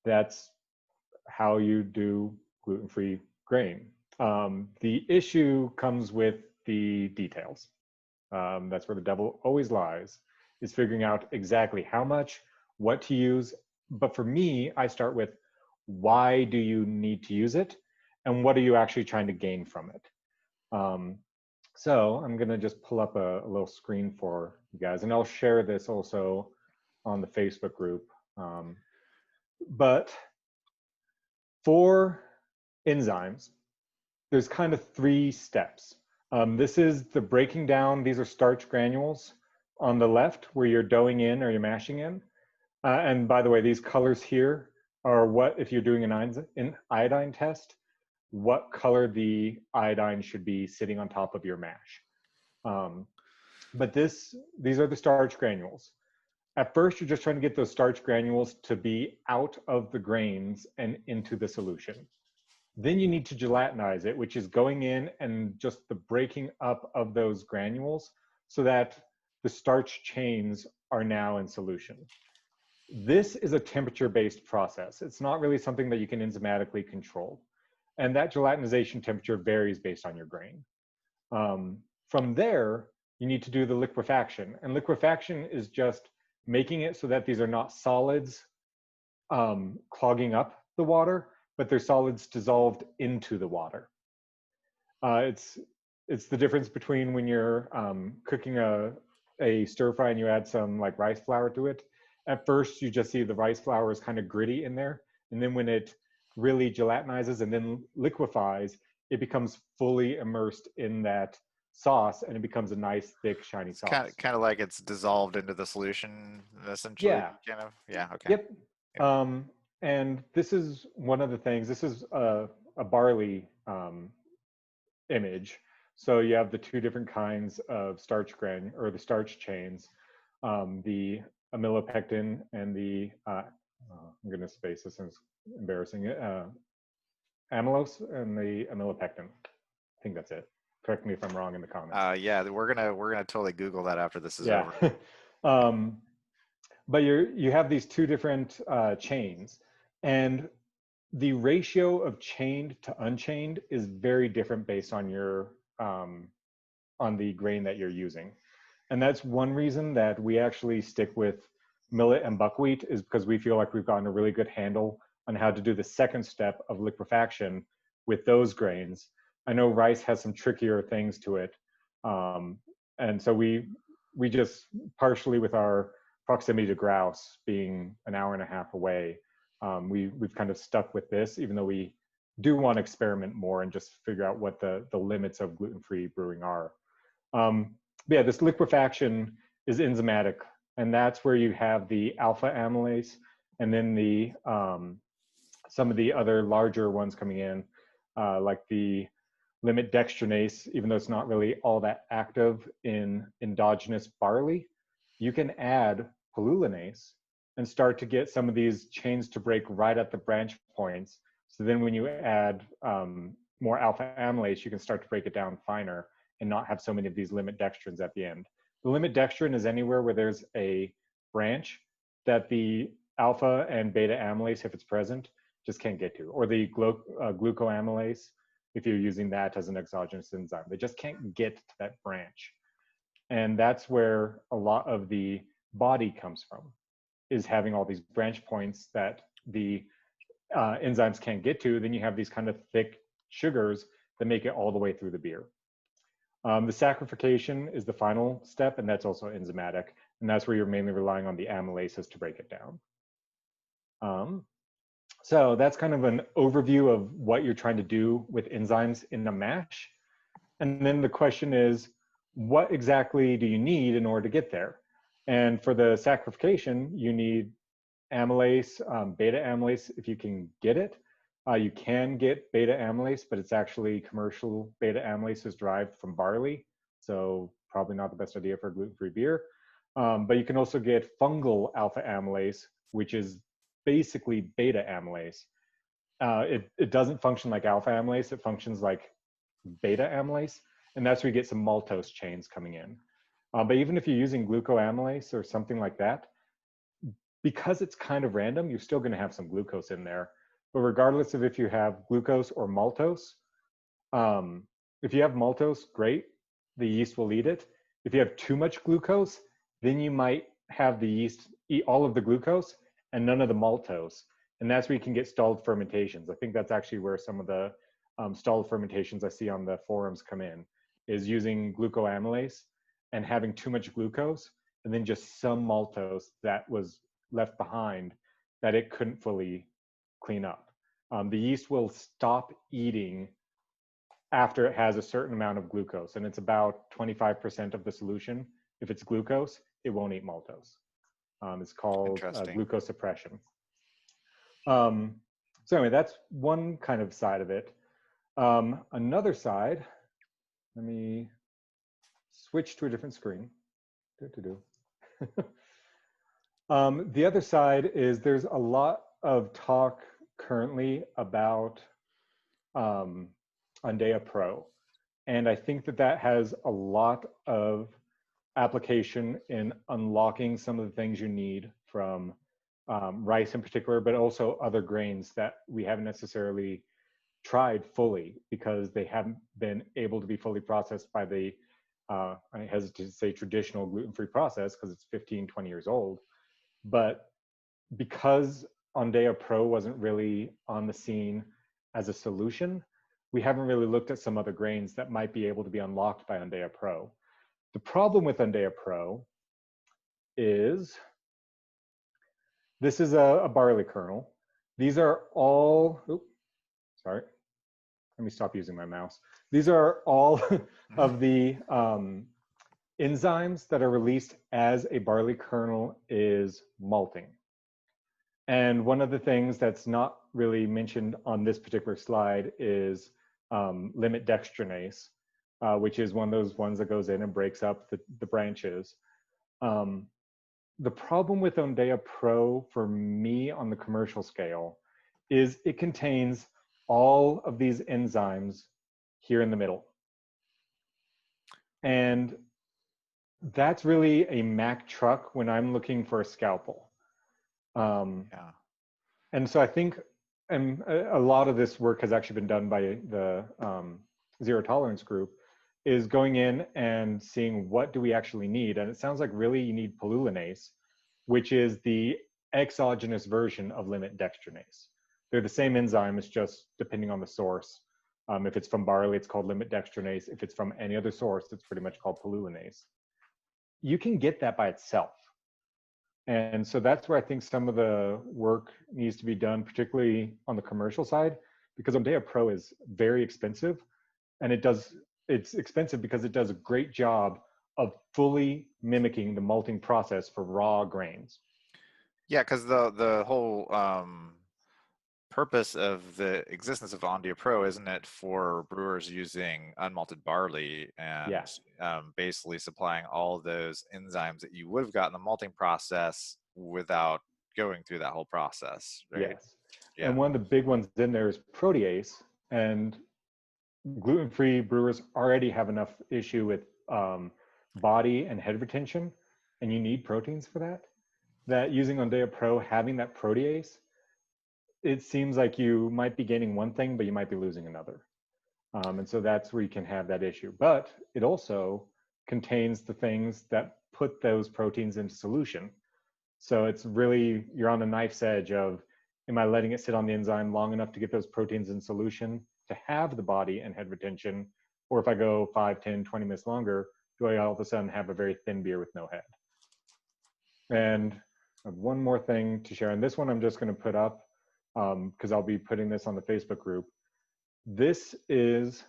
B: That's how you do gluten-free grain. The issue comes with the details. That's where the devil always lies. is figuring out exactly how much, what to use. But for me, I start with why do you need to use it, and what are you actually trying to gain from it. So I'm going to just pull up a little screen for you guys, and I'll share this also on the Facebook group. But for enzymes, there's kind of 3 steps. This is the breaking down. These are starch granules on the left where you're doughing in or you're mashing in. And by the way, these colors here are what, if you're doing an iodine test, what color the iodine should be sitting on top of your mash. But these are the starch granules. At first, you're just trying to get those starch granules to be out of the grains and into the solution. Then you need to gelatinize it, which is going in and just the breaking up of those granules so that the starch chains are now in solution. This is a temperature-based process. It's not really something that you can enzymatically control. And that gelatinization temperature varies based on your grain. From there, you need to do the liquefaction. And liquefaction is just making it so that these are not solids clogging up the water, but they're solids dissolved into the water. It's the difference between when you're cooking a stir fry and you add some like rice flour to it. At first, you just see the rice flour is kind of gritty in there. And then when it really gelatinizes and then liquefies, it becomes fully immersed in that sauce and it becomes a nice, thick, shiny
A: It's
B: sauce.
A: kind of like it's dissolved into the solution, essentially.
B: Yeah.
A: Kind of. Yeah. Okay.
B: Yep.
A: Yeah.
B: And this is one of the things, this is a barley image. So you have the 2 different kinds of starch grain or the starch chains, the amylopectin and the, I'm going to space this, it's embarrassing, amylose and the amylopectin. I think that's it. Correct me if I'm wrong in the comments.
A: Yeah, we're gonna totally Google that after this is
B: Yeah.
A: over.
B: But you have these 2 different chains, and the ratio of chained to unchained is very different based on your on the grain that you're using. And that's one reason that we actually stick with millet and buckwheat, is because we feel like we've gotten a really good handle on how to do the second step of liquefaction with those grains. I know rice has some trickier things to it. And so we just, partially with our proximity to grouse being an hour and a half away, we've kind of stuck with this, even though we do want to experiment more and just figure out what the limits of gluten-free brewing are. But yeah, this liquefaction is enzymatic, and that's where you have the alpha amylase and then the some of the other larger ones coming in, like the limit dextrinase. Even though it's not really all that active in endogenous barley, you can add pilulinase and start to get some of these chains to break right at the branch points. So then when you add more alpha amylase, you can start to break it down finer and not have so many of these limit dextrins at the end. The limit dextrin is anywhere where there's a branch that the alpha and beta amylase, if it's present, just can't get to, or the glucoamylase, if you're using that as an exogenous enzyme. They just can't get to that branch. And that's where a lot of the body comes from, is having all these branch points that the enzymes can't get to. Then you have these kind of thick sugars that make it all the way through the beer. The saccharification is the final step, and that's also enzymatic. And that's where you're mainly relying on the amylases to break it down. So that's kind of an overview of what you're trying to do with enzymes in a mash. And then the question is, what exactly do you need in order to get there? And for the saccharification, you need amylase, beta amylase, if you can get it. You can get beta amylase, but it's actually commercial beta amylase is derived from barley. So probably not the best idea for gluten-free beer. But you can also get fungal alpha amylase, which is basically beta amylase. It doesn't function like alpha amylase, it functions like beta amylase. And that's where you get some maltose chains coming in. But even if you're using glucoamylase or something like that, because it's kind of random, you're still going to have some glucose in there. But regardless of if you have glucose or maltose, if you have maltose, great, the yeast will eat it. If you have too much glucose, then you might have the yeast eat all of the glucose and none of the maltose. And that's where you can get stalled fermentations. I think that's actually where some of the stalled fermentations I see on the forums come in, is using glucoamylase and having too much glucose and then just some maltose that was left behind that it couldn't fully clean up. The yeast will stop eating after it has a certain amount of glucose, and it's about 25% of the solution. If it's glucose, it won't eat maltose. It's called
A: Interesting.
B: glucose suppression. So anyway, that's one kind of side of it. Another side, let me switch to a different screen. The other side is there's a lot of talk currently about Ondea Pro. And I think that that has a lot of application in unlocking some of the things you need from rice in particular, but also other grains that we haven't necessarily tried fully because they haven't been able to be fully processed by the, I hesitate to say traditional gluten-free process because it's 15, 20 years old. But because Ondea Pro wasn't really on the scene as a solution, we haven't really looked at some other grains that might be able to be unlocked by Ondea Pro. The problem with Ondea Pro is this is a barley kernel. These are all, sorry, let me stop using my mouse. These are all of the enzymes that are released as a barley kernel is malting. And one of the things that's not really mentioned on this particular slide is limit dextrinase, which is one of those ones that goes in and breaks up the branches. The problem with Ondea Pro for me on the commercial scale is it contains all of these enzymes here in the middle. And that's really a Mack truck when I'm looking for a scalpel.
A: Yeah.
B: And so I think a lot of this work has actually been done by the Zero Tolerance group, is going in and seeing what do we actually need. And it sounds like really you need polulinase, which is the exogenous version of limit dextrinase. They're the same enzyme, it's just depending on the source. If it's from barley, it's called limit dextrinase. If it's from any other source, it's pretty much called polulinase. You can get that by itself. And so that's where I think some of the work needs to be done, particularly on the commercial side, because Ondea Pro is very expensive. And it's expensive because it does a great job of fully mimicking the malting process for raw grains.
A: Yeah, because the whole purpose of the existence of Ondea Pro, isn't it, for brewers using unmalted barley
B: Yeah.
A: and basically supplying all those enzymes that you would have gotten in the malting process without going through that whole process, right?
B: Yes.
A: Yeah.
B: And one of the big ones in there is protease. And gluten-free brewers already have enough issue with body and head retention, and you need proteins for that. That using Ondea Pro, having that protease, it seems like you might be gaining one thing, but you might be losing another. And so that's where you can have that issue. But it also contains the things that put those proteins into solution. So it's really, you're on a knife's edge of, am I letting it sit on the enzyme long enough to get those proteins in solution to have the body and head retention? Or if I go 5, 10, 20 minutes longer, do I all of a sudden have a very thin beer with no head? And I have one more thing to share. And this one I'm just going to put up because I'll be putting this on the Facebook group. This is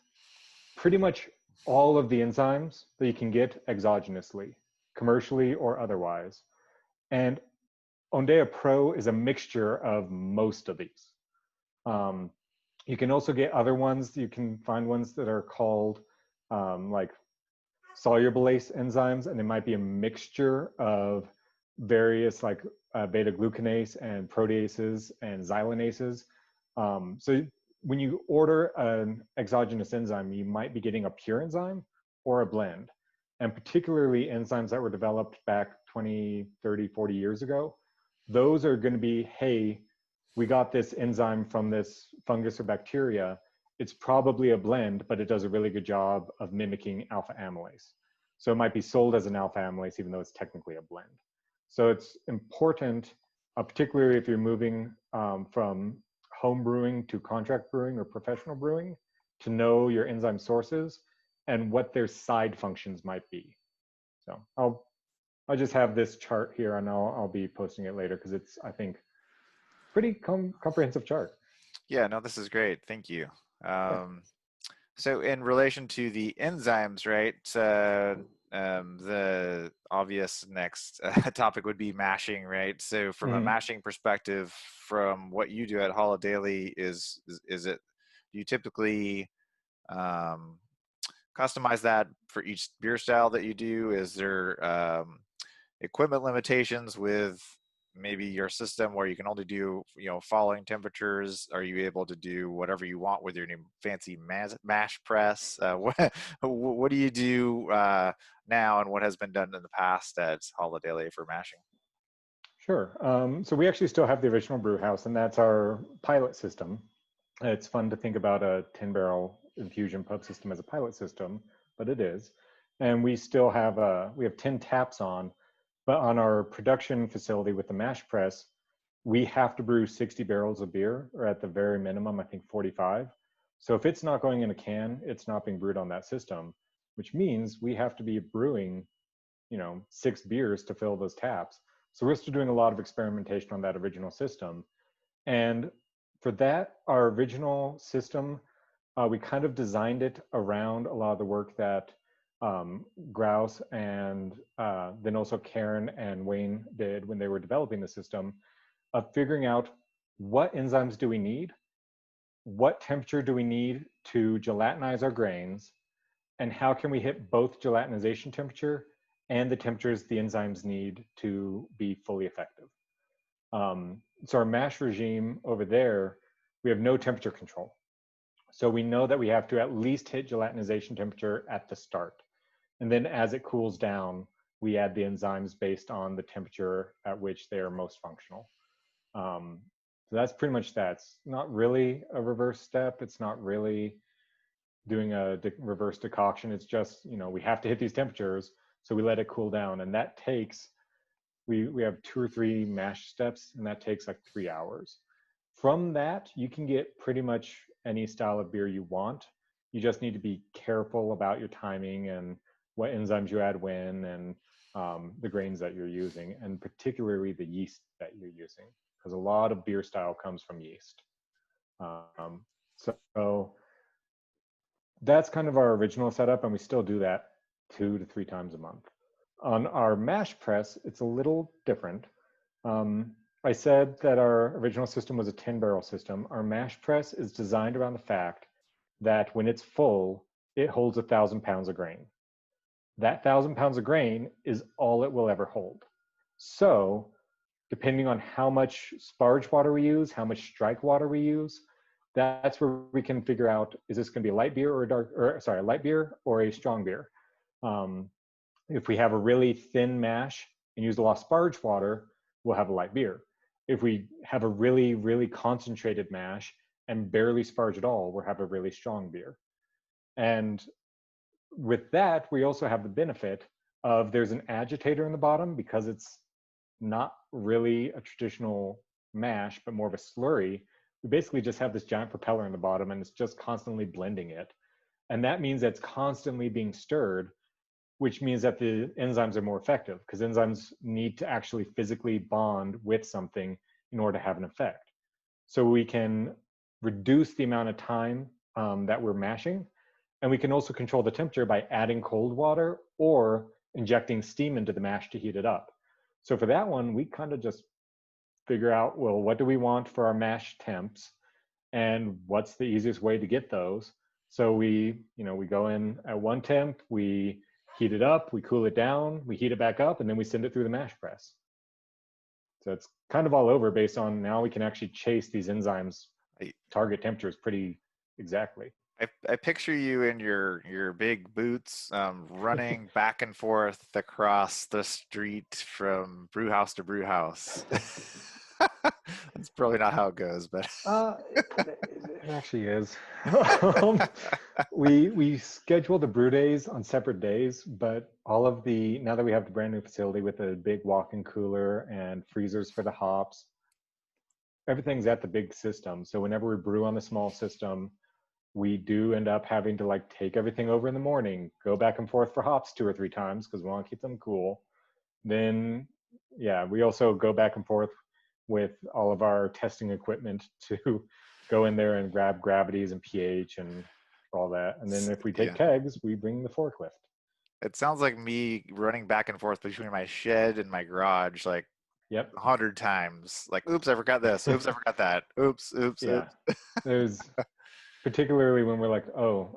B: pretty much all of the enzymes that you can get exogenously, commercially or otherwise. And Ondea Pro is a mixture of most of these. You can also get other ones. You can find ones that are called like solubilase enzymes, and they might be a mixture of various like beta glucanase and proteases and xylanases. So when you order an exogenous enzyme, you might be getting a pure enzyme or a blend. And particularly enzymes that were developed back 20, 30, 40 years ago, those are going to be, hey, we got this enzyme from this fungus or bacteria. It's probably a blend, but it does a really good job of mimicking alpha amylase. So it might be sold as an alpha amylase, even though it's technically a blend. So it's important, particularly if you're moving from home brewing to contract brewing or professional brewing, to know your enzyme sources and what their side functions might be. So I'll just have this chart here, and I'll be posting it later because it's, I think, pretty comprehensive chart.
A: Yeah, no, this is great. Thank you.
B: Yeah.
A: Um, so in relation to the enzymes, right? The obvious next topic would be mashing, right? So from a
B: Mm-hmm.
A: mashing perspective, from what you do at Holidaily, is it do you typically um, customize that for each beer style that you do? Is there equipment limitations with maybe your system where you can only do falling temperatures? Are you able to do whatever you want with your new fancy mash press? What do you do now, and what has been done in the past at Holidaily for mashing?
B: Sure. So we actually still have the original brew house, and that's our pilot system. It's fun to think about a 10-barrel infusion pub system as a pilot system, but it is. And we still have we have 10 taps on, but on our production facility with the mash press, we have to brew 60 barrels of beer, or at the very minimum, I think 45. So if it's not going in a can, it's not being brewed on that system, which means we have to be brewing, 6 beers to fill those taps. So we're still doing a lot of experimentation on that original system. And for that, our original system, we kind of designed it around a lot of the work that Grouse and then also Karen and Wayne did when they were developing the system, of figuring out what enzymes do we need, what temperature do we need to gelatinize our grains, and how can we hit both gelatinization temperature and the temperatures the enzymes need to be fully effective. So our mash regime over there, we have no temperature control. So we know that we have to at least hit gelatinization temperature at the start. And then as it cools down, we add the enzymes based on the temperature at which they are most functional. So that's pretty much that. It's not really a reverse step. It's not really doing a reverse decoction. It's just, we have to hit these temperatures, so we let it cool down. And that takes, we have 2 or 3 mash steps, and that takes like 3 hours. From that, you can get pretty much any style of beer you want. You just need to be careful about your timing and what enzymes you add when, and the grains that you're using, and particularly the yeast that you're using, because a lot of beer style comes from yeast. So that's kind of our original setup, and we still do that 2 to 3 times a month. On our mash press, it's a little different. I said that our original system was a 10-barrel system. Our mash press is designed around the fact that when it's full, it holds 1,000 pounds of grain. That 1,000 pounds of grain is all it will ever hold. So depending on how much sparge water we use, how much strike water we use, that's where we can figure out, is this going to be a light beer or a light beer or a strong beer? If we have a really thin mash and use a lot of sparge water, we'll have a light beer. If we have a really, really concentrated mash and barely sparge at all, we'll have a really strong beer. And with that, we also have the benefit of there's an agitator in the bottom, because it's not really a traditional mash, but more of a slurry. We basically just have this giant propeller in the bottom, and it's just constantly blending it. And that means that it's constantly being stirred, which means that the enzymes are more effective, because enzymes need to actually physically bond with something in order to have an effect. So we can reduce the amount of time that we're mashing, and we can also control the temperature by adding cold water or injecting steam into the mash to heat it up. So for that one, we kind of just figure out, well, what do we want for our mash temps, and what's the easiest way to get those? So we go in at 1 temp, we heat it up, we cool it down, we heat it back up, and then we send it through the mash press. So it's kind of all over, based on now we can actually chase these enzymes target temperatures pretty exactly.
A: I picture you in your big boots, running back and forth across the street from brew house to brew house. It's probably not how it goes, but
B: It actually is. um, we schedule the brew days on separate days, but all of the now that we have the brand new facility with a big walk-in cooler and freezers for the hops, everything's at the big system. So whenever we brew on the small system, we do end up having to like take everything over in the morning, go back and forth for hops 2 or 3 times because we want to keep them cool. Then, yeah, we also go back and forth with all of our testing equipment to go in there and grab gravities and pH and all that. And then if we take
A: yeah.
B: kegs, we bring the forklift.
A: It sounds like me running back and forth between my shed and my garage like
B: Yep.
A: 100 times. Like, oops, I forgot this. Oops, I forgot that. Oops, oops,
B: Yeah.
A: oops.
B: There's particularly when we're like, oh,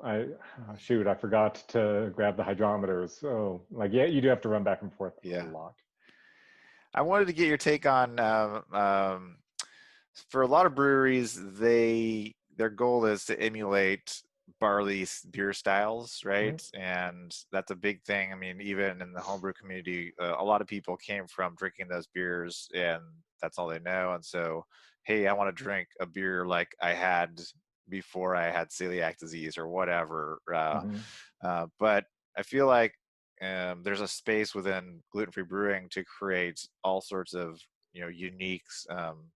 B: shoot, I forgot to grab the hydrometers. Oh, like, yeah, you do have to run back and forth a
A: Yeah.
B: lot.
A: I wanted to get your take on for a lot of breweries, their goal is to emulate barley beer styles,
B: Mm-hmm.
A: right? And that's a big thing. I mean, even in the homebrew community, a lot of people came from drinking those beers, and that's all they know. And so, hey, I want to drink a beer like I had before I had celiac disease or whatever.
B: Mm-hmm.
A: But I feel like there's a space within gluten-free brewing to create all sorts of unique,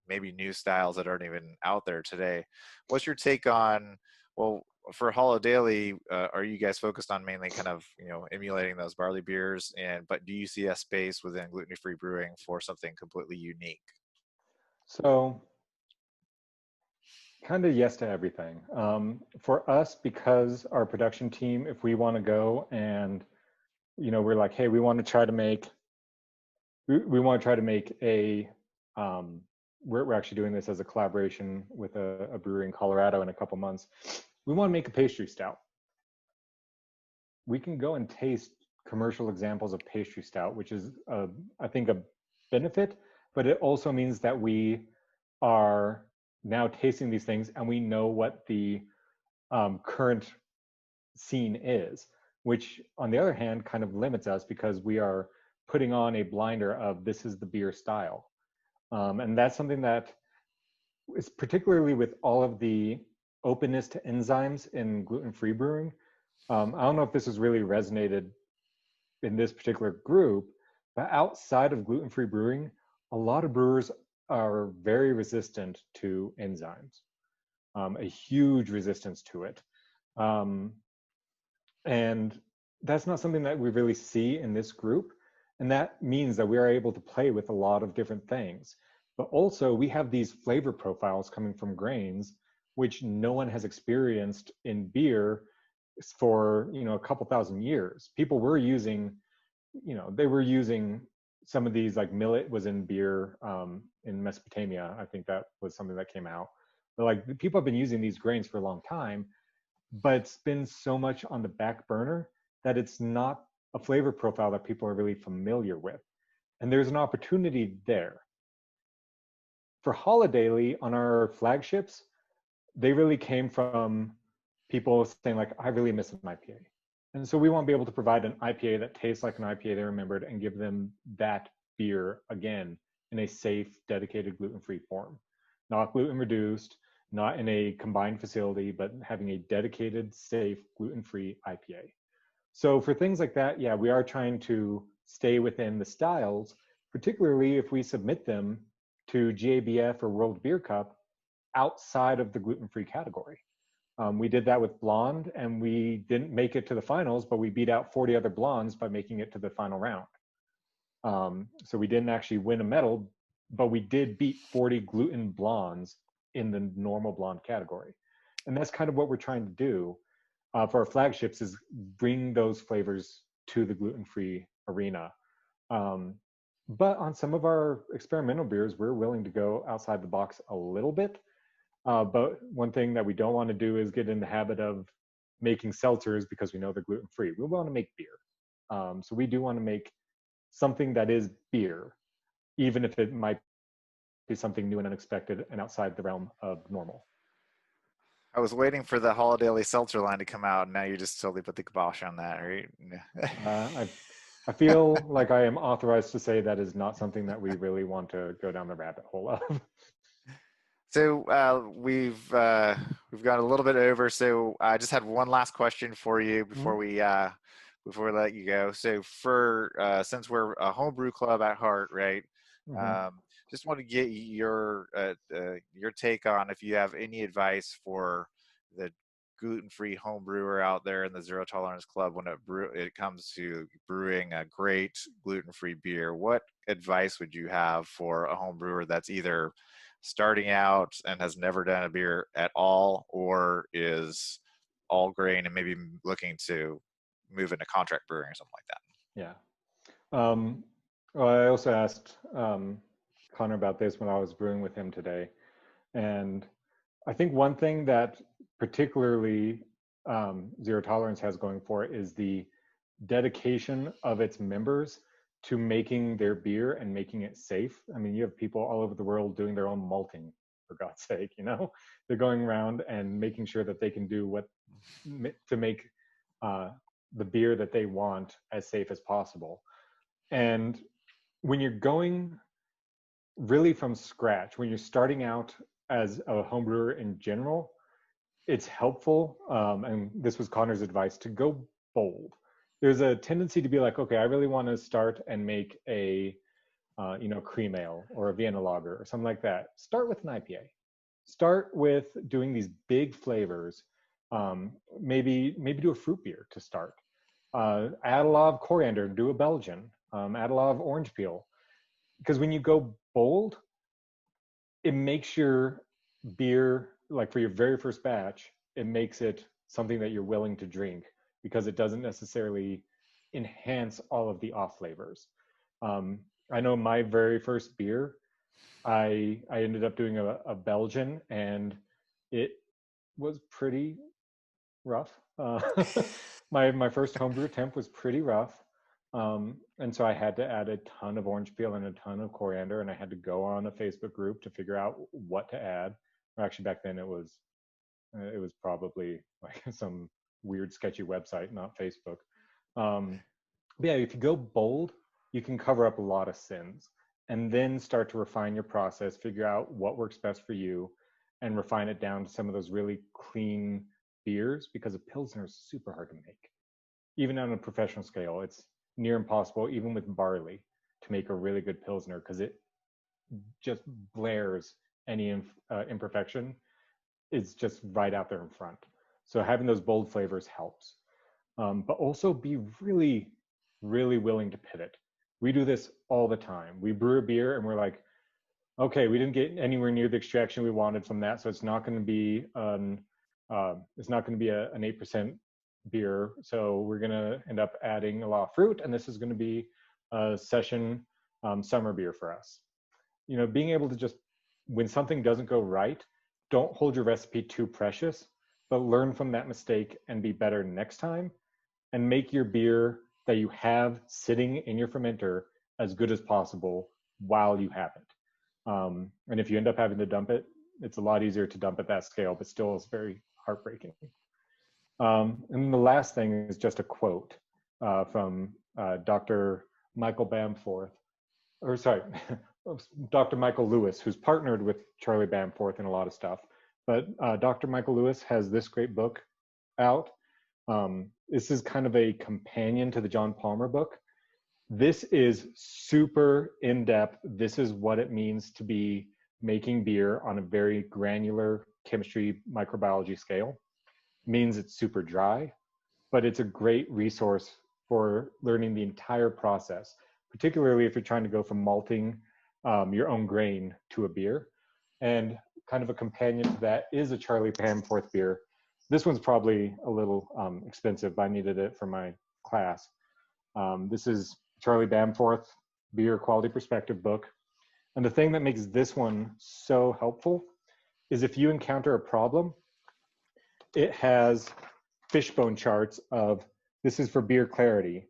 A: maybe new styles that aren't even out there today. What's your take on, well, for Holidaily, are you guys focused on mainly kind of emulating those barley beers, but do you see a space within gluten-free brewing for something completely unique?
B: So, kind of yes to everything. For us, because our production team, if we want to go and we're like, hey, we want to try to make a we're actually doing this as a collaboration with a brewery in Colorado in a couple months. We want to make a pastry stout. We can go and taste commercial examples of pastry stout, which is I think a benefit, but it also means that we are now tasting these things and we know what the current scene is, which on the other hand kind of limits us because we are putting on a blinder of this is the beer style. And that's something that is particularly with all of the openness to enzymes in gluten-free brewing. I don't know if this has really resonated in this particular group, but outside of gluten-free brewing, a lot of brewers are very resistant to enzymes, a huge resistance to it. Um, and that's not something that we really see in this group. And that means that we are able to play with a lot of different things. But also we have these flavor profiles coming from grains, which no one has experienced in beer for, a couple thousand years. People were using, they were using some of these, like millet was in beer in Mesopotamia. I think that was something that came out. But like people have been using these grains for a long time, but it's been so much on the back burner that it's not a flavor profile that people are really familiar with. And there's an opportunity there. For Holidaily on our flagships, they really came from people saying like, I really miss an IPA. And so we want to be able to provide an IPA that tastes like an IPA they remembered and give them that beer again in a safe, dedicated gluten-free form. Not gluten reduced, not in a combined facility, but having a dedicated, safe, gluten-free IPA. So for things like that, yeah, we are trying to stay within the styles, particularly if we submit them to GABF or World Beer Cup outside of the gluten-free category. We did that with Blonde, and we didn't make it to the finals, but we beat out 40 other blondes by making it to the final round. So we didn't actually win a medal, but we did beat 40 gluten blondes in the normal blonde category. And that's kind of what we're trying to do for our flagships, is bring those flavors to the gluten-free arena. But on some of our experimental beers, we're willing to go outside the box a little bit. But one thing that we don't want to do is get in the habit of making seltzers because we know they're gluten-free. We want to make beer. So we do want to make something that is beer, even if it might be something new and unexpected and outside the realm of normal.
A: I was waiting for the Holidaily seltzer line to come out, and now you just totally put the kibosh on that, right?
B: I feel like I am authorized to say that is not something that we really want to go down the rabbit hole of.
A: So we've gone a little bit over. So I just had one last question for you before we let you go. So for since we're a homebrew club at heart, right?
B: Mm-hmm.
A: Um, just want to get your take on if you have any advice for the gluten-free home brewer out there in the zero tolerance club when it comes to brewing a great gluten-free beer. What advice would you have for a home brewer that's either starting out and has never done a beer at all, or is all grain and maybe looking to move into contract brewing or something like that?
B: Yeah. Um, well, I also asked Connor about this when I was brewing with him today. And I think one thing that particularly Zero Tolerance has going for it is the dedication of its members to making their beer and making it safe. I mean, you have people all over the world doing their own malting, for God's sake, you know? They're going around and making sure that they can do what to make uh, the beer that they want as safe as possible. And when you're going really from scratch, when you're starting out as a home brewer in general, it's helpful, and this was Connor's advice, to go bold. There's a tendency to be like, okay, I really want to start and make a cream ale or a Vienna lager or something like that. Start with an IPA. Start with doing these big flavors. Maybe do a fruit beer to start. Add a lot of coriander and do a Belgian. Add a lot of orange peel, because when you go bold, it makes your beer, like for your very first batch, it makes it something that you're willing to drink because it doesn't necessarily enhance all of the off flavors. I know my very first beer, I ended up doing a Belgian, and it was pretty rough. My first homebrew attempt was pretty rough. And so I had to add a ton of orange peel and a ton of coriander, and I had to go on a Facebook group to figure out what to add. Or actually, back then it was probably like some weird sketchy website, not Facebook. But yeah, if you go bold, you can cover up a lot of sins, and then start to refine your process, figure out what works best for you, and refine it down to some of those really clean beers, because a Pilsner is super hard to make. Even on a professional scale, it's near impossible, even with barley, to make a really good Pilsner, because it just blares any imperfection. It's just right out there in front. So having those bold flavors helps. But also be really, really willing to pivot. We do this all the time. We brew a beer and we're like, okay, we didn't get anywhere near the extraction we wanted from that, so it's not going to be an 8% beer. So we're going to end up adding a lot of fruit, and this is going to be a session summer beer for us. You know, being able to just, when something doesn't go right, don't hold your recipe too precious, but learn from that mistake and be better next time, and make your beer that you have sitting in your fermenter as good as possible while you have it. And if you end up having to dump it, it's a lot easier to dump at that scale, but still it's very heartbreaking. And the last thing is just a quote from Dr. Michael Bamforth, or sorry, Dr. Michael Lewis, who's partnered with Charlie Bamforth in a lot of stuff. But Dr. Michael Lewis has this great book out. This is kind of a companion to the John Palmer book. This is super in-depth. This is what it means to be making beer on a very granular chemistry microbiology scale. It means it's super dry, but it's a great resource for learning the entire process, particularly if you're trying to go from malting your own grain to a beer. And kind of a companion to that is a Charlie Bamforth beer. This one's probably a little expensive, but I needed it for my class. This is Charlie Bamforth Beer Quality Perspective book. And the thing that makes this one so helpful is if you encounter a problem, it has fishbone charts of, this is for beer clarity.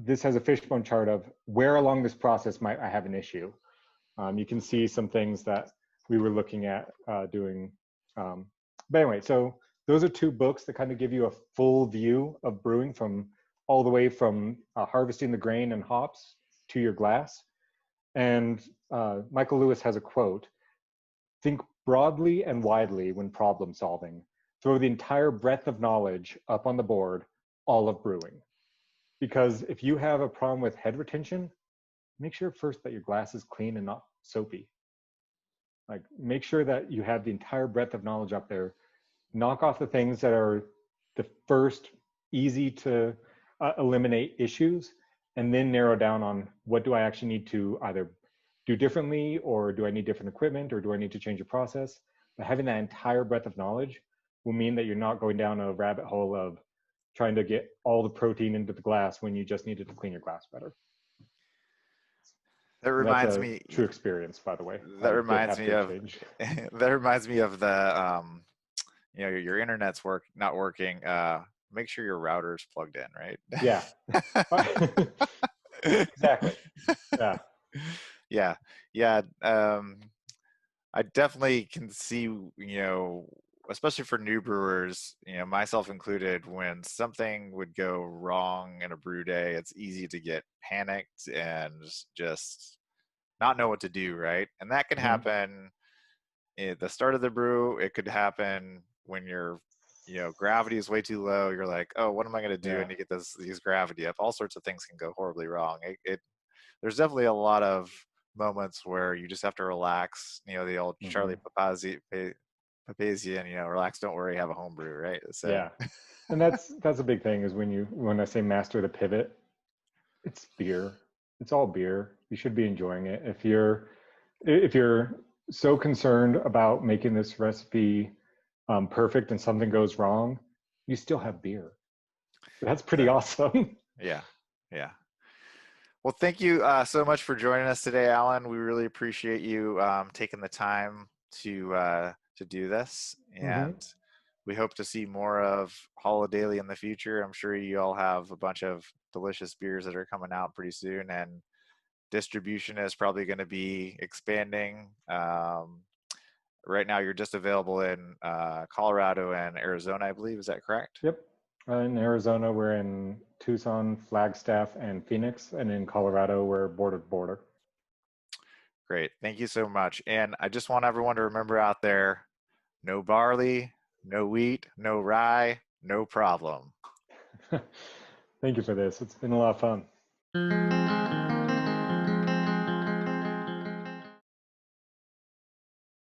B: This has a fishbone chart of where along this process might I have an issue. You can see some things that we were looking at doing. But anyway, so those are two books that kind of give you a full view of brewing, from all the way from harvesting the grain and hops to your glass. And Michael Lewis has a quote: think broadly and widely when problem solving. Throw the entire breadth of knowledge up on the board, all of brewing. Because if you have a problem with head retention, make sure first that your glass is clean and not soapy. Like, make sure that you have the entire breadth of knowledge up there. Knock off the things that are the first easy to eliminate issues, and then narrow down on what do I actually need to either do differently, or do I need different equipment, or do I need to change a process. But having that entire breadth of knowledge will mean that you're not going down a rabbit hole of trying to get all the protein into the glass when you just needed to clean your glass better.
A: That
B: And that's
A: reminds
B: a
A: me.
B: true experience, by the way.
A: That
B: I did
A: reminds
B: have
A: me
B: to
A: of.
B: change.
A: That reminds me of the your internet's not working. Make sure your router's plugged in,
B: Yeah.
A: right?
B: Exactly. Yeah.
A: Yeah, yeah. I definitely can see, especially for new brewers, myself included, when something would go wrong in a brew day, it's easy to get panicked and just not know what to do, right? And that can
B: Mm-hmm.
A: happen at the start of the brew. It could happen when gravity is way too low. You're like, oh, what am I going to do?
B: Yeah.
A: And you get these gravity up. All sorts of things can go horribly wrong. There's definitely a lot of moments where you just have to relax. The old
B: Mm-hmm.
A: Charlie Papazian, relax, don't worry, have a homebrew, right? So
B: Yeah. And that's a big thing, is when I say master the pivot, it's beer. It's all beer. You should be enjoying it. If you're so concerned about making this recipe perfect and something goes wrong, you still have beer. That's pretty
A: exactly.
B: awesome.
A: Yeah, yeah. Well, thank you so much for joining us today, Alan. We really appreciate you taking the time to do this,
B: Mm-hmm.
A: and we hope to see more of Holidaily in the future. I'm sure you all have a bunch of delicious beers that are coming out pretty soon, and distribution is probably going to be expanding. Right now, you're just available in Colorado and Arizona, I believe. Is that correct?
B: Yep. In Arizona, we're in Tucson, Flagstaff, and Phoenix. And in Colorado, we're border to border.
A: Great. Thank you so much. And I just want everyone to remember out there, no barley, no wheat, no rye, no problem.
B: Thank you for this. It's been a lot of fun.